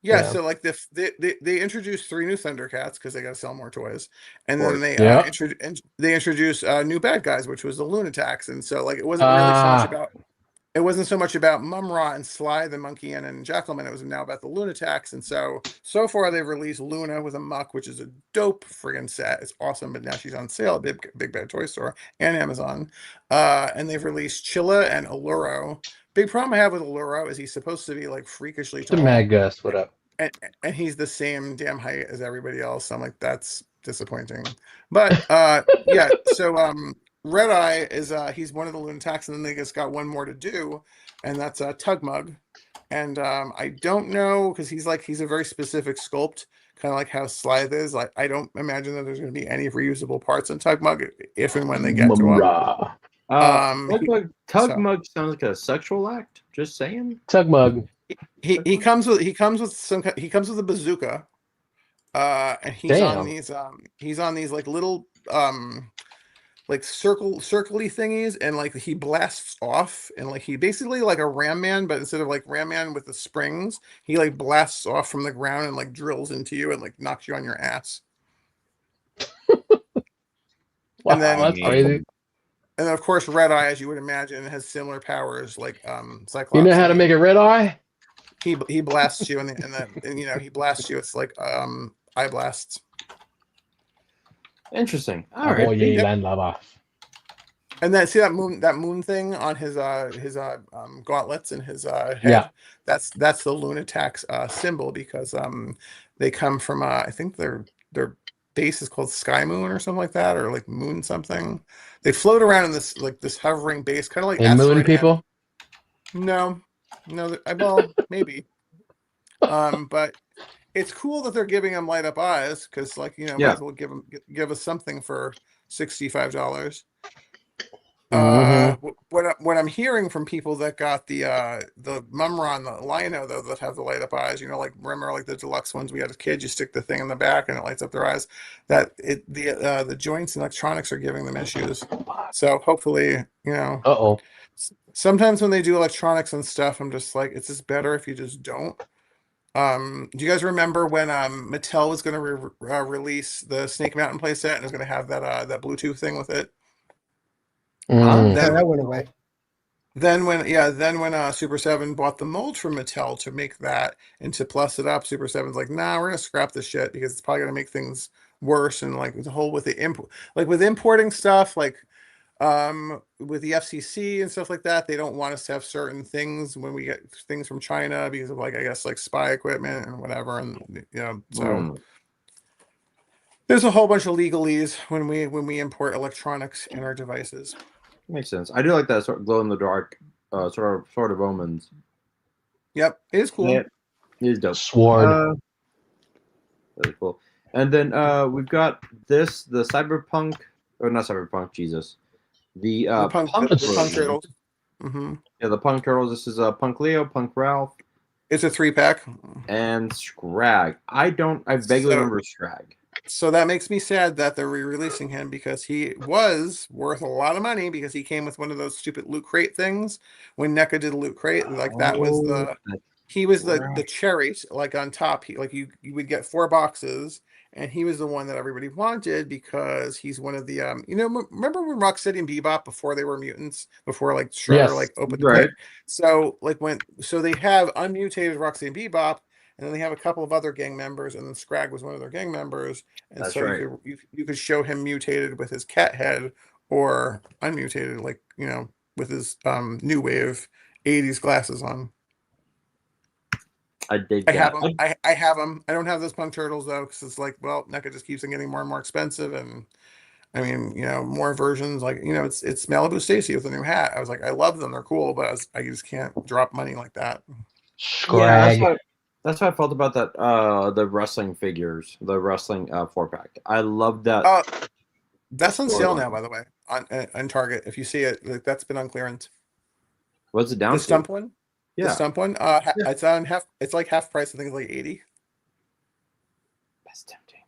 Yeah, Yeah. so like they introduced 3 new Thundercats because they got to sell more toys, and then they introduced new bad guys, which was the Lunatics, and so like it wasn't really so much about Mumra and Sly the Monkey and Jackalman. It was now about the Lunatics, and so far they've released Luna with a Muck, which is a dope friggin' set. It's awesome, but now she's on sale at Big Bad Toy Store and Amazon. And they've released Chilla and Alluro. Big problem I have with Alluro is he's supposed to be like freakishly tall. The Mad Gus, what up? And he's the same damn height as everybody else. So I'm like, that's disappointing. But yeah, so Red Eye is he's one of the Lunatics, and then they just got one more to do, and that's Tugmug. And I don't know, because he's a very specific sculpt, kind of like how Slythe is. Like I don't imagine that there's going to be any reusable parts in Tugmug if and when they get to him. Tugmug sounds like a sexual act. Just saying. Tugmug. He comes with a bazooka, and he's on these like little like circly thingies, and like he blasts off, and like he basically like a Ram Man, but instead of like Ram Man with the springs, he like blasts off from the ground and like drills into you and like knocks you on your ass. Wow, and then that's crazy. And then of course, Red Eye, as you would imagine, has similar powers like Cyclops. You know how to make a Red Eye? He blasts you, and he blasts you. It's like eye blasts. Interesting. All right. Oye, la lava. And then see that moon thing on his gauntlets and his head. Yeah. That's the Lunatax symbol because they come from I think their base is called Sky Moon or something like that, or like Moon something. They float around in this like this hovering base, kind of like And moon asteroid hand. people? No, well maybe. But it's cool that they're giving them light up eyes because might as well give us something for $65. What I'm hearing from people that got the Mumron, the Lino though, that have the light up eyes, like remember like the deluxe ones we had as kids, you stick the thing in the back and it lights up their eyes. That the joints and electronics are giving them issues. So hopefully, Uh-oh. sometimes when they do electronics and stuff, I'm just like, it's just better if you just don't. Do you guys remember when Mattel was going to release the Snake Mountain playset and it was going to have that Bluetooth thing with it? That went away. Then when Super 7 bought the mold from Mattel to make that and to plus it up, Super 7's like, nah, we're gonna scrap this shit because it's probably gonna make things worse. And like the whole with the import, like with importing stuff, like with the FCC and stuff like that, they don't want us to have certain things when we get things from China because of like I guess like spy equipment and whatever, and so. There's a whole bunch of legalese when we import electronics in our devices. Makes sense. I do like that sort of glow in the dark sort of omens. Yep, it is cool. Yeah, it is dope. Sword. Really cool. And then we've got the cyberpunk, or not cyberpunk, Jesus. The punk turtles. Mm-hmm. Yeah, the punk turtles. This is Punk Leo, Punk Ralph. It's a 3-pack. And Scrag. I vaguely remember Scrag. So that makes me sad that they're re-releasing him because he was worth a lot of money because he came with one of those stupid Loot Crate things when NECA did Loot Crate. Like that was the cherry like on top. You would get 4 boxes and he was the one that everybody wanted because he's one of the remember when Rocksteady and Bebop before they were mutants, before like Shredder opened the pit? So they have unmutated Rocksteady and Bebop. And then they have a couple of other gang members, and then Scrag was one of their gang members. And That's so right. you could show him mutated with his cat head or unmutated, with his new wave 80s glasses on. I dig that. I have them. I don't have those Punk Turtles, though, because it's like, well, NECA just keeps on getting more and more expensive. And, I mean, more versions. Like, it's Malibu Stacy with a new hat. I was like, I love them. They're cool, but I just can't drop money like that. Scrag. Yeah, that's how I felt about that. The wrestling figures, the wrestling 4-pack. I love that. That's on sale now, by the way, on Target. If you see it, that's been on clearance. What's it down the to? Stump one? Yeah, the Stump one. It's on half. It's like half price. I think it's like 80. That's tempting.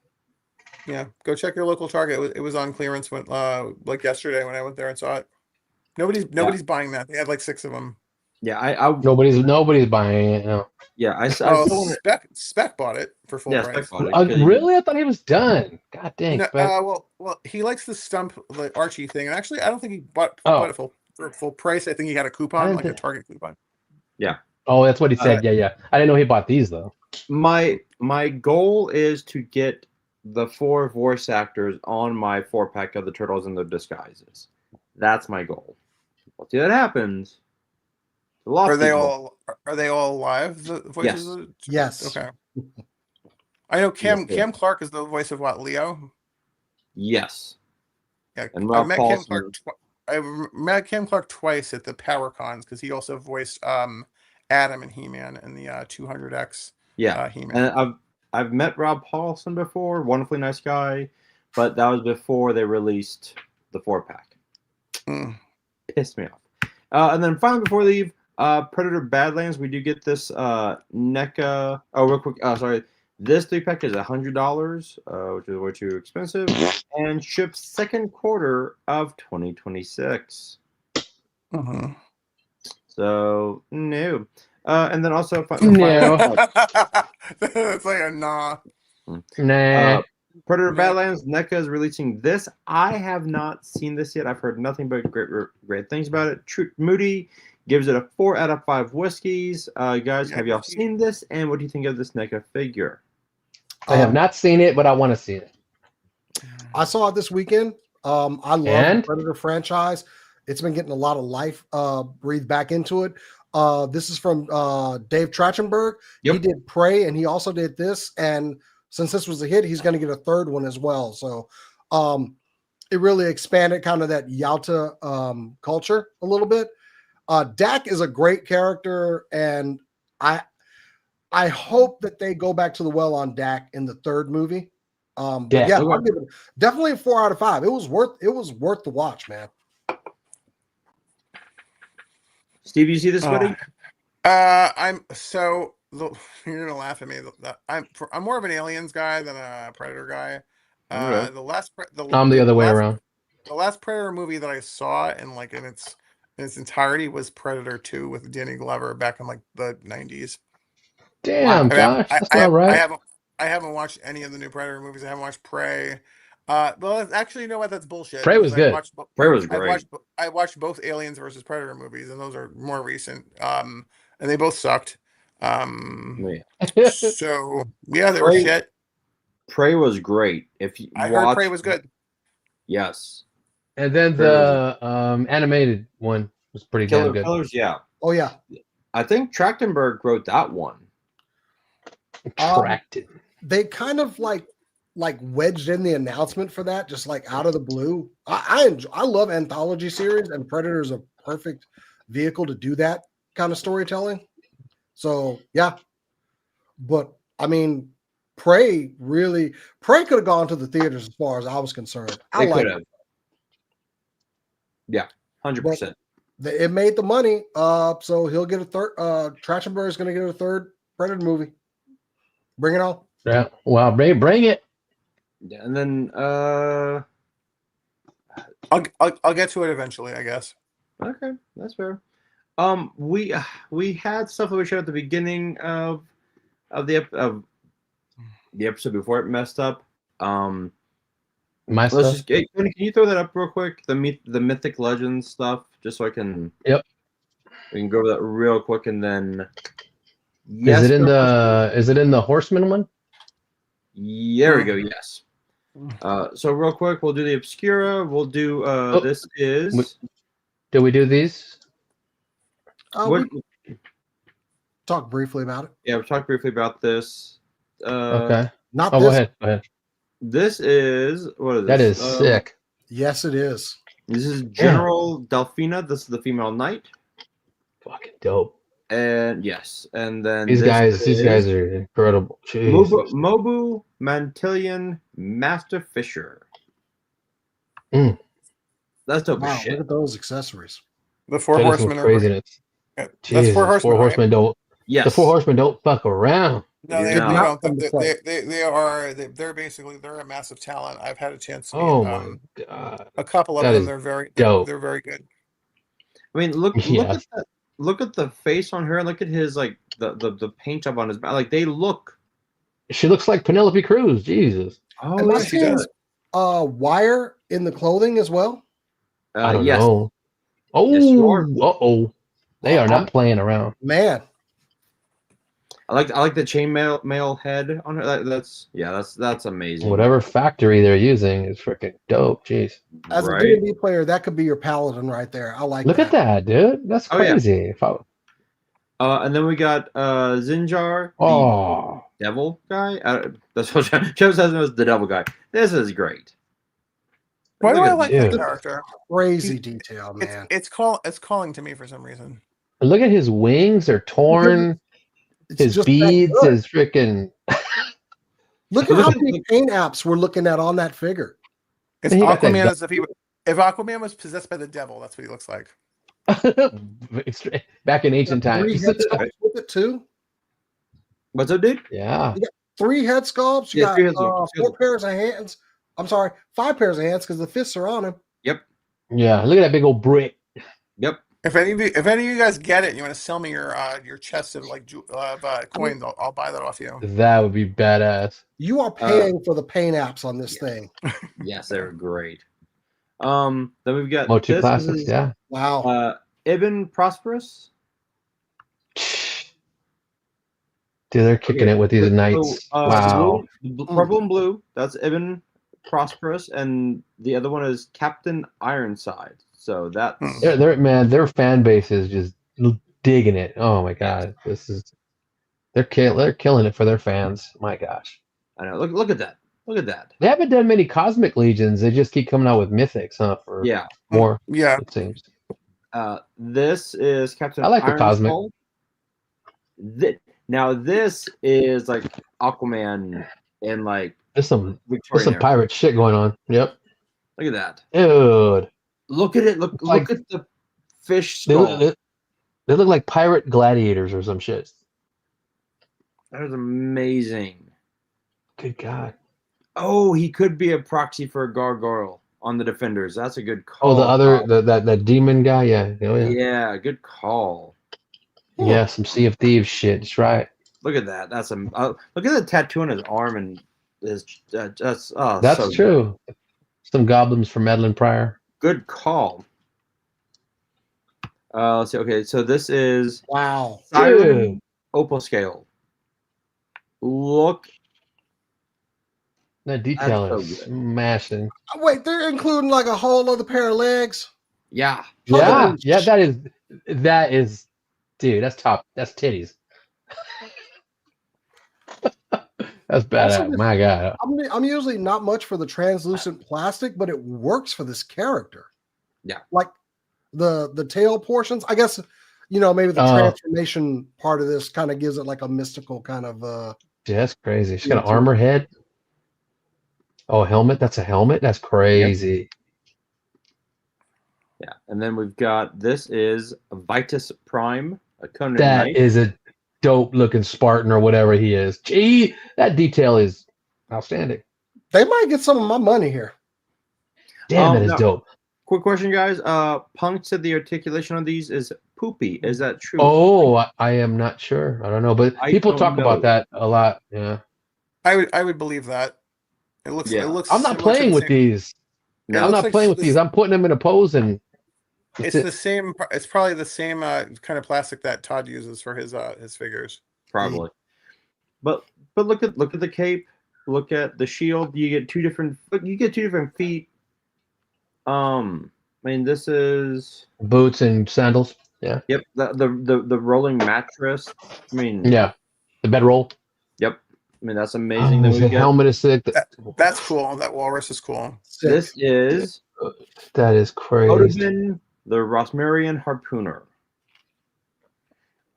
Yeah, go check your local Target. It was on clearance when like yesterday when I went there and saw it. Nobody's buying that. They had like 6 of them. Yeah, nobody's buying it now. Yeah, Spec bought it for full price. Spec bought it. Really? I thought he was done. God dang. No, well, he likes the Stump, the Archie thing, and actually, I don't think he bought it for full price. I think he had a coupon, like a Target coupon. Yeah. Oh, that's what he said. Yeah. I didn't know he bought these though. My goal is to get the 4 voice actors on my 4-pack of the Turtles in their disguises. That's my goal. We'll see that happens. Are they all live? The voices? Yes. Okay. I know Cam Clark is the voice of what, Leo? Yes. Yeah. And I met Cam Clark twice at the Power Cons because he also voiced Adam and He-Man in the 200X. He-Man. And I've met Rob Paulson before, wonderfully nice guy, but that was before they released the 4-pack. Pissed me off. And then finally, before we leave, Predator Badlands, we do get this NECA. Oh, real quick. Sorry. This 3-pack is $100, which is way too expensive, and ships second quarter of 2026. Mm-hmm. So, no. And then also, no. It's like a nah. Nah. Predator Badlands, NECA is releasing this. I have not seen this yet. I've heard nothing but great things about it. Moody gives it a 4 out of 5 whiskeys. Guys, have y'all seen this? And what do you think of this NECA figure? I have not seen it, but I want to see it. I saw it this weekend. I love the And? Predator franchise. It's been getting a lot of life breathed back into it. This is from Dave Trachtenberg. Yep. He did Prey, and he also did this. And since this was a hit, he's going to get a third one as well. So it really expanded kind of that Yalta culture a little bit. Dak is a great character, and I hope that they go back to the well on Dak in the third movie. But Dak, yeah, okay. I'll give it definitely a 4 out of 5. It was worth the watch, man. Steve, you see this, buddy? I'm so you're gonna laugh at me. I'm more of an Aliens guy than a Predator guy. Okay. I'm the other way around. The last Predator movie that I saw in its entirety was Predator 2 with Danny Glover back in like the 90s. Damn, Josh, that's not right. I haven't watched any of the new Predator movies. I haven't watched Prey. Well, actually, you know what? That's bullshit. Prey was good. Prey was great. I watched both Aliens versus Predator movies, and those are more recent. And they both sucked. So yeah, they were shit. Prey was great. I heard Prey was good. Yes. And then the animated one was pretty damn good. Killers, yeah. Oh yeah. I think Trachtenberg wrote that one. They kind of like wedged in the announcement for that, just like out of the blue. I love anthology series, and Predator is a perfect vehicle to do that kind of storytelling. So yeah, but I mean, Prey could have gone to the theaters as far as I was concerned. They could have. Yeah, 100%. It made the money, so he'll get a third. Trachtenberg is going to get a third Predator movie. Bring it on. Yeah, well, bring it. Yeah, and then I'll get to it eventually, I guess. Okay, that's fair. We had stuff that we showed at the beginning of the episode before it messed up. My stuff. Can you throw that up real quick? The Mythic Legends stuff, just so I can. Yep. We can go over that real quick, and then. Yes, is it in the Horseman one? Yeah, there we go. Yes. So real quick, we'll do the Obscura. We'll do this is. Did we do these? Talk briefly about it. Yeah, we'll talk briefly about this. Okay. Not this. Go ahead. This is what is this? That is sick. Yes, it is. This is General Delphina. This is the female knight. Fucking dope. And yes, and then these guys are incredible. Mobu Mantillion Master Fisher. That's dope as shit. Look at those accessories. The Four Horsemen are craziness. That's Four Horsemen. Four Horsemen don't. Yes. The Four Horsemen don't fuck around. No, they don't. They're a massive talent. I've had a chance to meet my God. a couple of them. They're very dope. They're very good. I mean, look at the face on her, and look at his like the paint job on his back. Like they look. She looks like Penelope Cruz. Jesus. Oh, yeah, she does. Wire in the clothing as well. I don't know. Oh, yes, they are not playing around, man. I like the chainmail head on her. That's amazing. Whatever factory they're using is freaking dope. Jeez. As a D&D player, that could be your paladin right there. I like. Look at that, dude. That's crazy. Oh, yeah. And then we got Zinjar, the devil guy. That's what Joe says was the devil guy. This is great. Why do I like that character? Crazy detail, man. It's calling to me for some reason. Look at his wings; they're torn. His beads, his freaking. Look at how many paint apps we're looking at on that figure. It's Aquaman as if Aquaman was possessed by the devil. That's what he looks like. Back in ancient times. 3 head sculpts with it too. What's up, dude? Yeah. You got 3 head sculpts. You got 4 pairs of hands. I'm sorry, 5 pairs of hands because the fists are on him. Yep. Yeah. Look at that big old brick. Yep. If any of you guys get it, and you want to sell me your chest of coins, I'll buy that off you. That would be badass. You are paying for the paint apps on this thing. Yes, they're great. Then we've got Motu Classics, yeah. Wow. Ibn Prosperous. Dude, they're kicking it with these knights. Wow. Purple and blue. That's Ibn Prosperous, and the other one is Captain Ironside. So that's Their fan base is just digging it. Oh my god, they're killing it for their fans. My gosh, I know. Look at that. Look at that. they haven't done many Cosmic Legions. They just keep coming out with Mythics, huh? For Yeah. more, Yeah. it seems. This is Captain I like the Cosmic. Ironskull. Now this is like Aquaman and like There's some Victorian era. pirate shit going on. Yep. Look at that. Dude. Look at it. Look like- at the fish They skull. they look like pirate gladiators or some shit. That is amazing. Good God. Oh, he could be a proxy for a gargoyle on the Defenders. That's a good call. Oh, the other that demon guy. Yeah. Oh, yeah. Yeah, good call. Yeah, some Sea of Thieves shit. That's right. Look at that. That's look at the tattoo on his arm and his. That's so true. Some goblins from Madeline Pryor. Good call. Let's see. Okay, so this is Wow. Siren Opal Scale. Look. That detail That's is so good. smashing. Wait, they're including like a whole other pair of legs. Yeah. Yeah, that is, dude. That's top. That's titties. That's badass. Also, My God. I'm usually not much for the translucent plastic, but it works for this character. Yeah. Like the tail portions. I guess maybe the transformation part of this kind of gives it like a mystical kind of Yeah, that's crazy. She's got an armor head. Oh, a helmet. That's a helmet. That's crazy. Yeah, and then we've got this is Vitus Prime, a Conan That Knight. is a dope looking Spartan or whatever he is. Gee, that detail is outstanding. they might get some of my money here. Damn, that is now, dope. Quick question, guys. Punk said the articulation on these is poopy. Is that true? Oh, I am not sure. I don't know, but I people don't talk know. about that a lot. Yeah. I would believe that. It looks. Yeah. It looks. I'm not similar to playing the with same- these. No, I'm looks not like playing with this- these. I'm putting them in a pose and It's the same. It's probably the same kind of plastic that Todd uses for his figures. probably. But look at the cape. Look at the shield. You get two different feet. I mean, this is boots and sandals. Yeah. yep. The rolling mattress. I mean, Yeah. The bedroll. Yep. I mean, that's amazing. Then the we get helmet is sick. That's cool. That walrus is cool. Sick. this is That is crazy. Odin, the Rosmarian harpooner.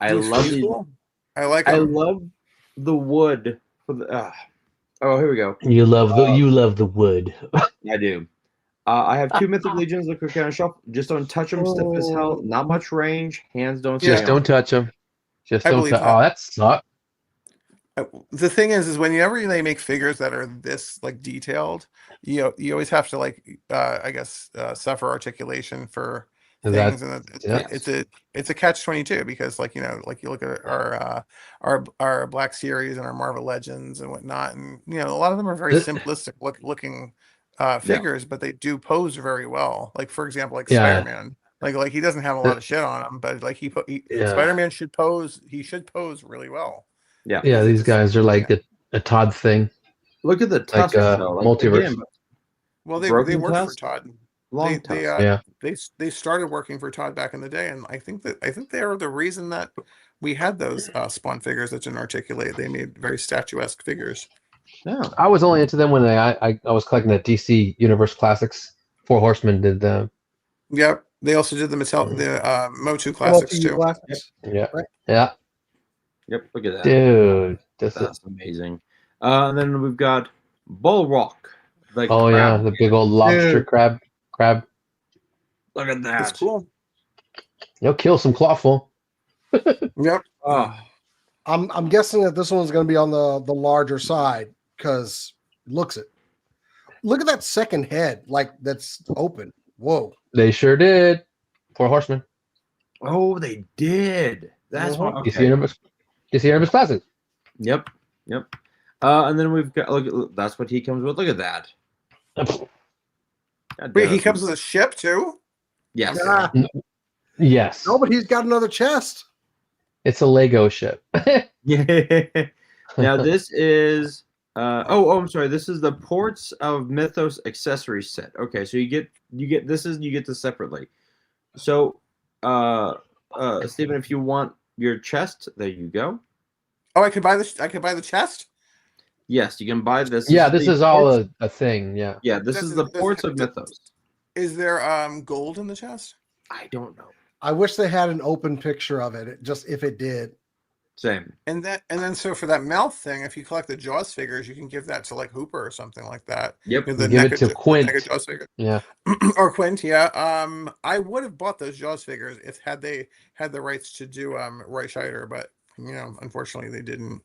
I He's love these. cool. I like I him. love the wood for the. Oh, here we go. You love the wood. I do. I have two Mythic Legions. Look quick on the shelf. Just don't touch them. Stiff as hell. Not much range. Hands don't. Yeah. Just don't touch them. Just I don't believe touch. that. Oh, that sucks. The thing is whenever they make figures that are this like detailed, you always have to I guess suffer articulation for That- things, and yes. it's a catch-22 because you look at our Black Series and our Marvel Legends and whatnot, and a lot of them are very This- simplistic looking figures, but they do pose very well. Like for example, like Yeah. Spider-Man. Like he doesn't have a lot of shit on him, but like Yeah. Spider-Man should pose. He should pose really well. Yeah. Yeah, these guys are like a Todd thing. Look at the tusk. though. multiverse. Again, Well, they Broken worked for tusk? Todd. long They tusk. Yeah. they started working for Todd back in the day, and I think they are the reason that we had those Spawn figures that didn't articulate. They made very statuesque figures. Yeah. I was only into them when I was collecting the DC Universe Classics. Four Horsemen did the Yep. They also did the Motu classics too. Classics. yeah Right. yeah Yep. Look at that. dude. That's amazing. And then we've got Bullrock. The Oh yeah, crab. the big old lobster Dude. crab. Look at that. That's cool. You'll kill some clawful. Yep. Oh, I'm guessing that this one's going to be on the larger side because look at that second head, like that's open. Whoa. They sure did. Four Horsemen. oh, they did. That's Uh-huh. what. DC Okay. Universe Classics. Yep. Yep. And then we've got look. That's what he comes with. Look at that. God Wait, damn he it. comes with a ship too? Yes. Yeah. Yes. No, but he's got another chest. It's a Lego ship. Yeah. Now this is I'm sorry. This is the Ports of Mythos accessory set. Okay, so you get this separately. So, Stephen, if you want your chest, there you go. Oh, I could buy this. I could buy the chest. Yes, you can buy this. Yeah, this is all Ports- a thing. Yeah. Yeah, this is the Ports of Mythos. Is there gold in the chest? I don't know. I wish they had an open picture of it. Just if it did. Same. And then so for that mouth thing, if you collect the Jaws figures, you can give that to like Hooper or something like that. Yep. The Give it to Quint. Jaws figure. Yeah. Or Quint, yeah. I would have bought those Jaws figures if they had the rights to do Roy Scheider, but unfortunately they didn't.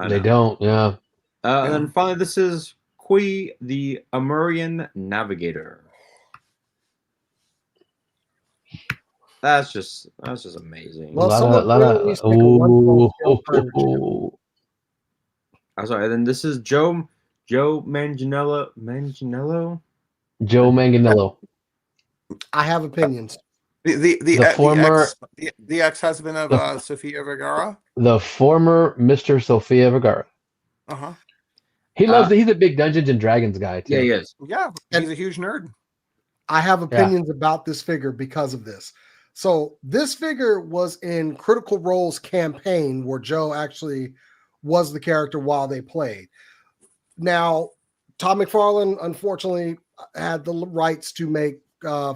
They don't. Yeah. And then finally, this is Qui, the Amurian Navigator. That's just amazing. Well, I'm sorry. Then this is Joe Manganiello. Joe Manganiello. I have opinions. The former the ex-husband of Sofia Vergara. The former Mr. Sofia Vergara. Uh-huh. He loves it. He's a big Dungeons and Dragons guy too. Yeah, he is. Yeah, he's a huge nerd. I have opinions about this figure because of this. So this figure was in Critical Role's campaign where Joe actually was the character while they played. Now, Todd McFarlane unfortunately had the rights to make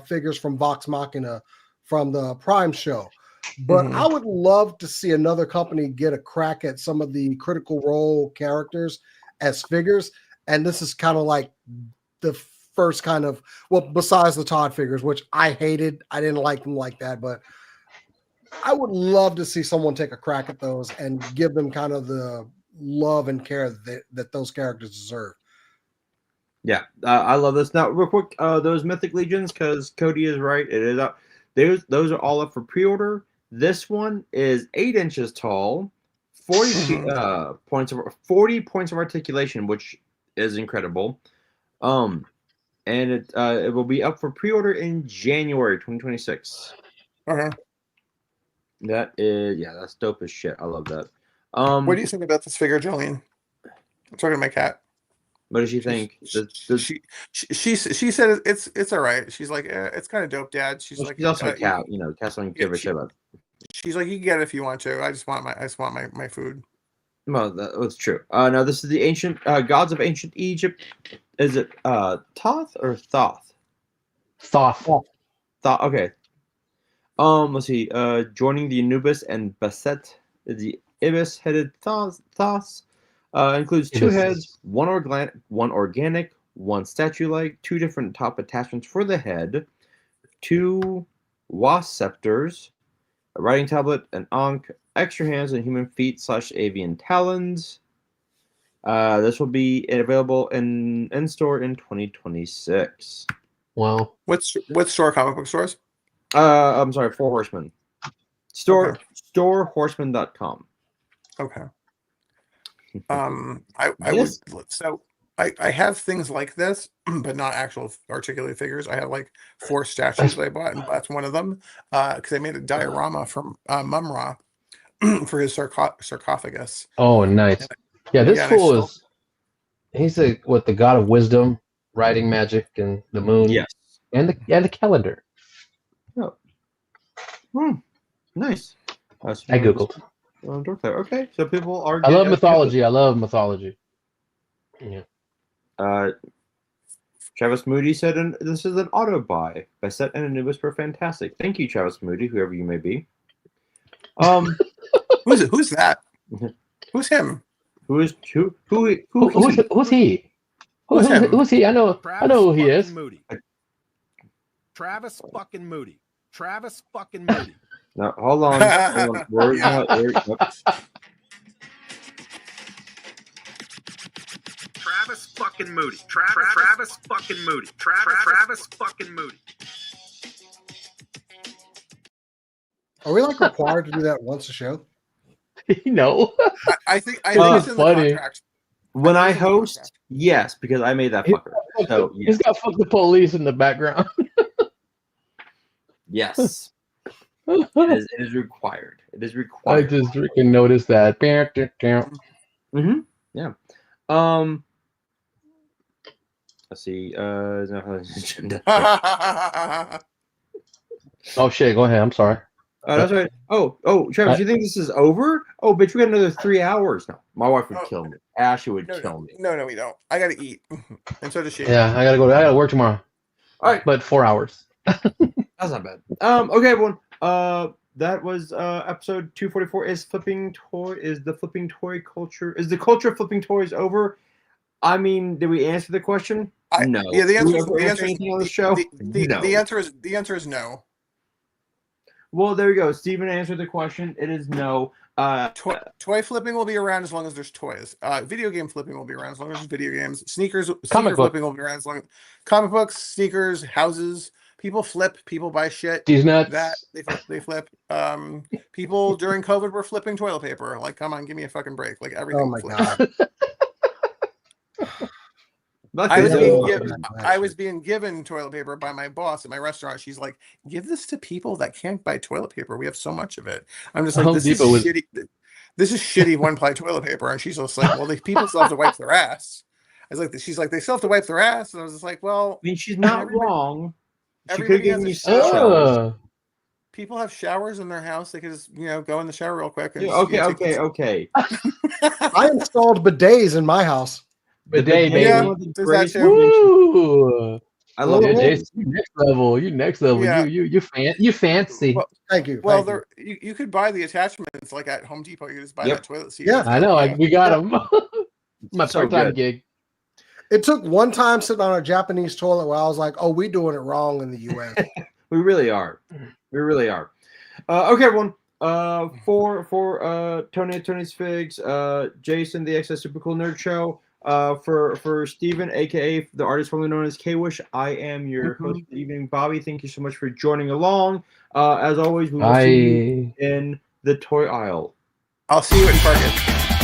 figures from Vox Machina from the Prime show. But I would love to see another company get a crack at some of the Critical Role characters as figures. And this is kind of like the first kind of, well, besides the Todd figures, which I hated. I didn't like them like that, but I would love to see someone take a crack at those and give them kind of the love and care that those characters deserve. Yeah, I love this. Now, real quick, those Mythic Legions, because Cody is right, it is up. Those are all up for pre-order. This one is 8 inches tall, 40 points of articulation, which is incredible. And it will be up for pre-order in January 2026. Okay. That's dope as shit. I love that. What do you think about this figure, Jolene? I'm talking to my cat. What does she think? She said it's all right. She's like, it's kind of dope, Dad. She's like, she's also a cat. Cats don't give a shit about. She's like, you can get it if you want to. I just want my food. Well, that's true. Now this is the ancient gods of ancient Egypt. Is it Thoth or Thoth? Thoth. Thoth. Okay. Let's see. Joining the Anubis and Basset, the ibis-headed Thoths includes 2 heads, one organic, one statue-like, 2 different top attachments for the head, 2 wasp scepters, a writing tablet, an ankh, extra hands, and human feet / avian talons. This will be available in store in 2026. Wow. What store? Comic book stores? I'm sorry, 4 Horsemen. Storehorseman.com. Okay. I have things like this, but not actual articulated figures. I have like 4 statues that I bought, and that's one of them. Because I made a diorama from Mum-Ra for his sarcophagus. Oh, nice. Yeah, this fool he's the god of wisdom, writing magic, and the moon. Yes. And the calendar. Oh. Nice. I googled. Okay, so people are. I love mythology. I love mythology. Yeah. Travis Moody said, "This is an auto buy. Basset and Anubis were fantastic. Thank you, Travis Moody, whoever you may be." Who's that? Who's him? Who's he? Who's he? I know who he is. Moody. Travis fucking Moody. Travis fucking Moody. No, hold on. Travis fucking Moody. Travis fucking Moody. Travis fucking Moody. Are we like required to do that once a show? No. I think it's in funny. the contract. When I host, yes, because I made that fucker. So He's got "fuck the police" in the background. yes. It is required. It is required. I just freaking noticed that. Yeah. Let's see. Agenda. Oh shit, go ahead. I'm sorry. That's right. Oh, Travis, you think this is over? Oh, bitch, we got another 3 hours. No, my wife would kill me. Ashley would kill me. No, we don't. I gotta eat, and so does she. Yeah, I gotta work tomorrow. All right, but 4 hours. That's not bad. Okay, everyone. That was episode 244. Is the flipping toy culture? Is the culture of flipping toys over? I mean, did we answer the question? No. Yeah, the answer is anything on the show. No. The answer is no. Well, there you go. Steven answered the question. It is no. Toy flipping will be around as long as there's toys. Video game flipping will be around as long as there's video games. Sneaker flipping will be around as long as comic books, sneakers, houses. People flip. People buy shit. These nuts. That they flip. People during COVID were flipping toilet paper. Like, come on, give me a fucking break. Like everything. Oh my god. I was being given toilet paper by my boss at my restaurant. She's like, "Give this to people that can't buy toilet paper. We have so much of it." I'm just like, shitty. This is shitty one-ply toilet paper, and she's just like, "Well, the people still have to wipe their ass." I was like, "She's like, they still have to wipe their ass," and I was just like, "Well, I mean, she's not wrong. She could have given you showers. People have showers in their house. They could just, go in the shower real quick. And Okay. I installed bidets in my house. Bidet, baby. Yeah, Woo! I love it. Jason, you next level. Yeah. You fancy. Well, thank you. Well, thank you could buy the attachments like at Home Depot. You just buy that toilet seat. Yeah, I know. We got them. My part-time gig. It took one time sitting on a Japanese toilet where I was like, "Oh, we're doing it wrong in the U.S." We really are. Okay, everyone. For Tony's Figs, Jason, the XS Super Cool Nerd Show. For Steven, aka the artist formerly known as K-Wish, I am your host for the evening, Bobby. Thank you so much for joining along. As always, we will see you in the toy aisle. I'll see you at Target.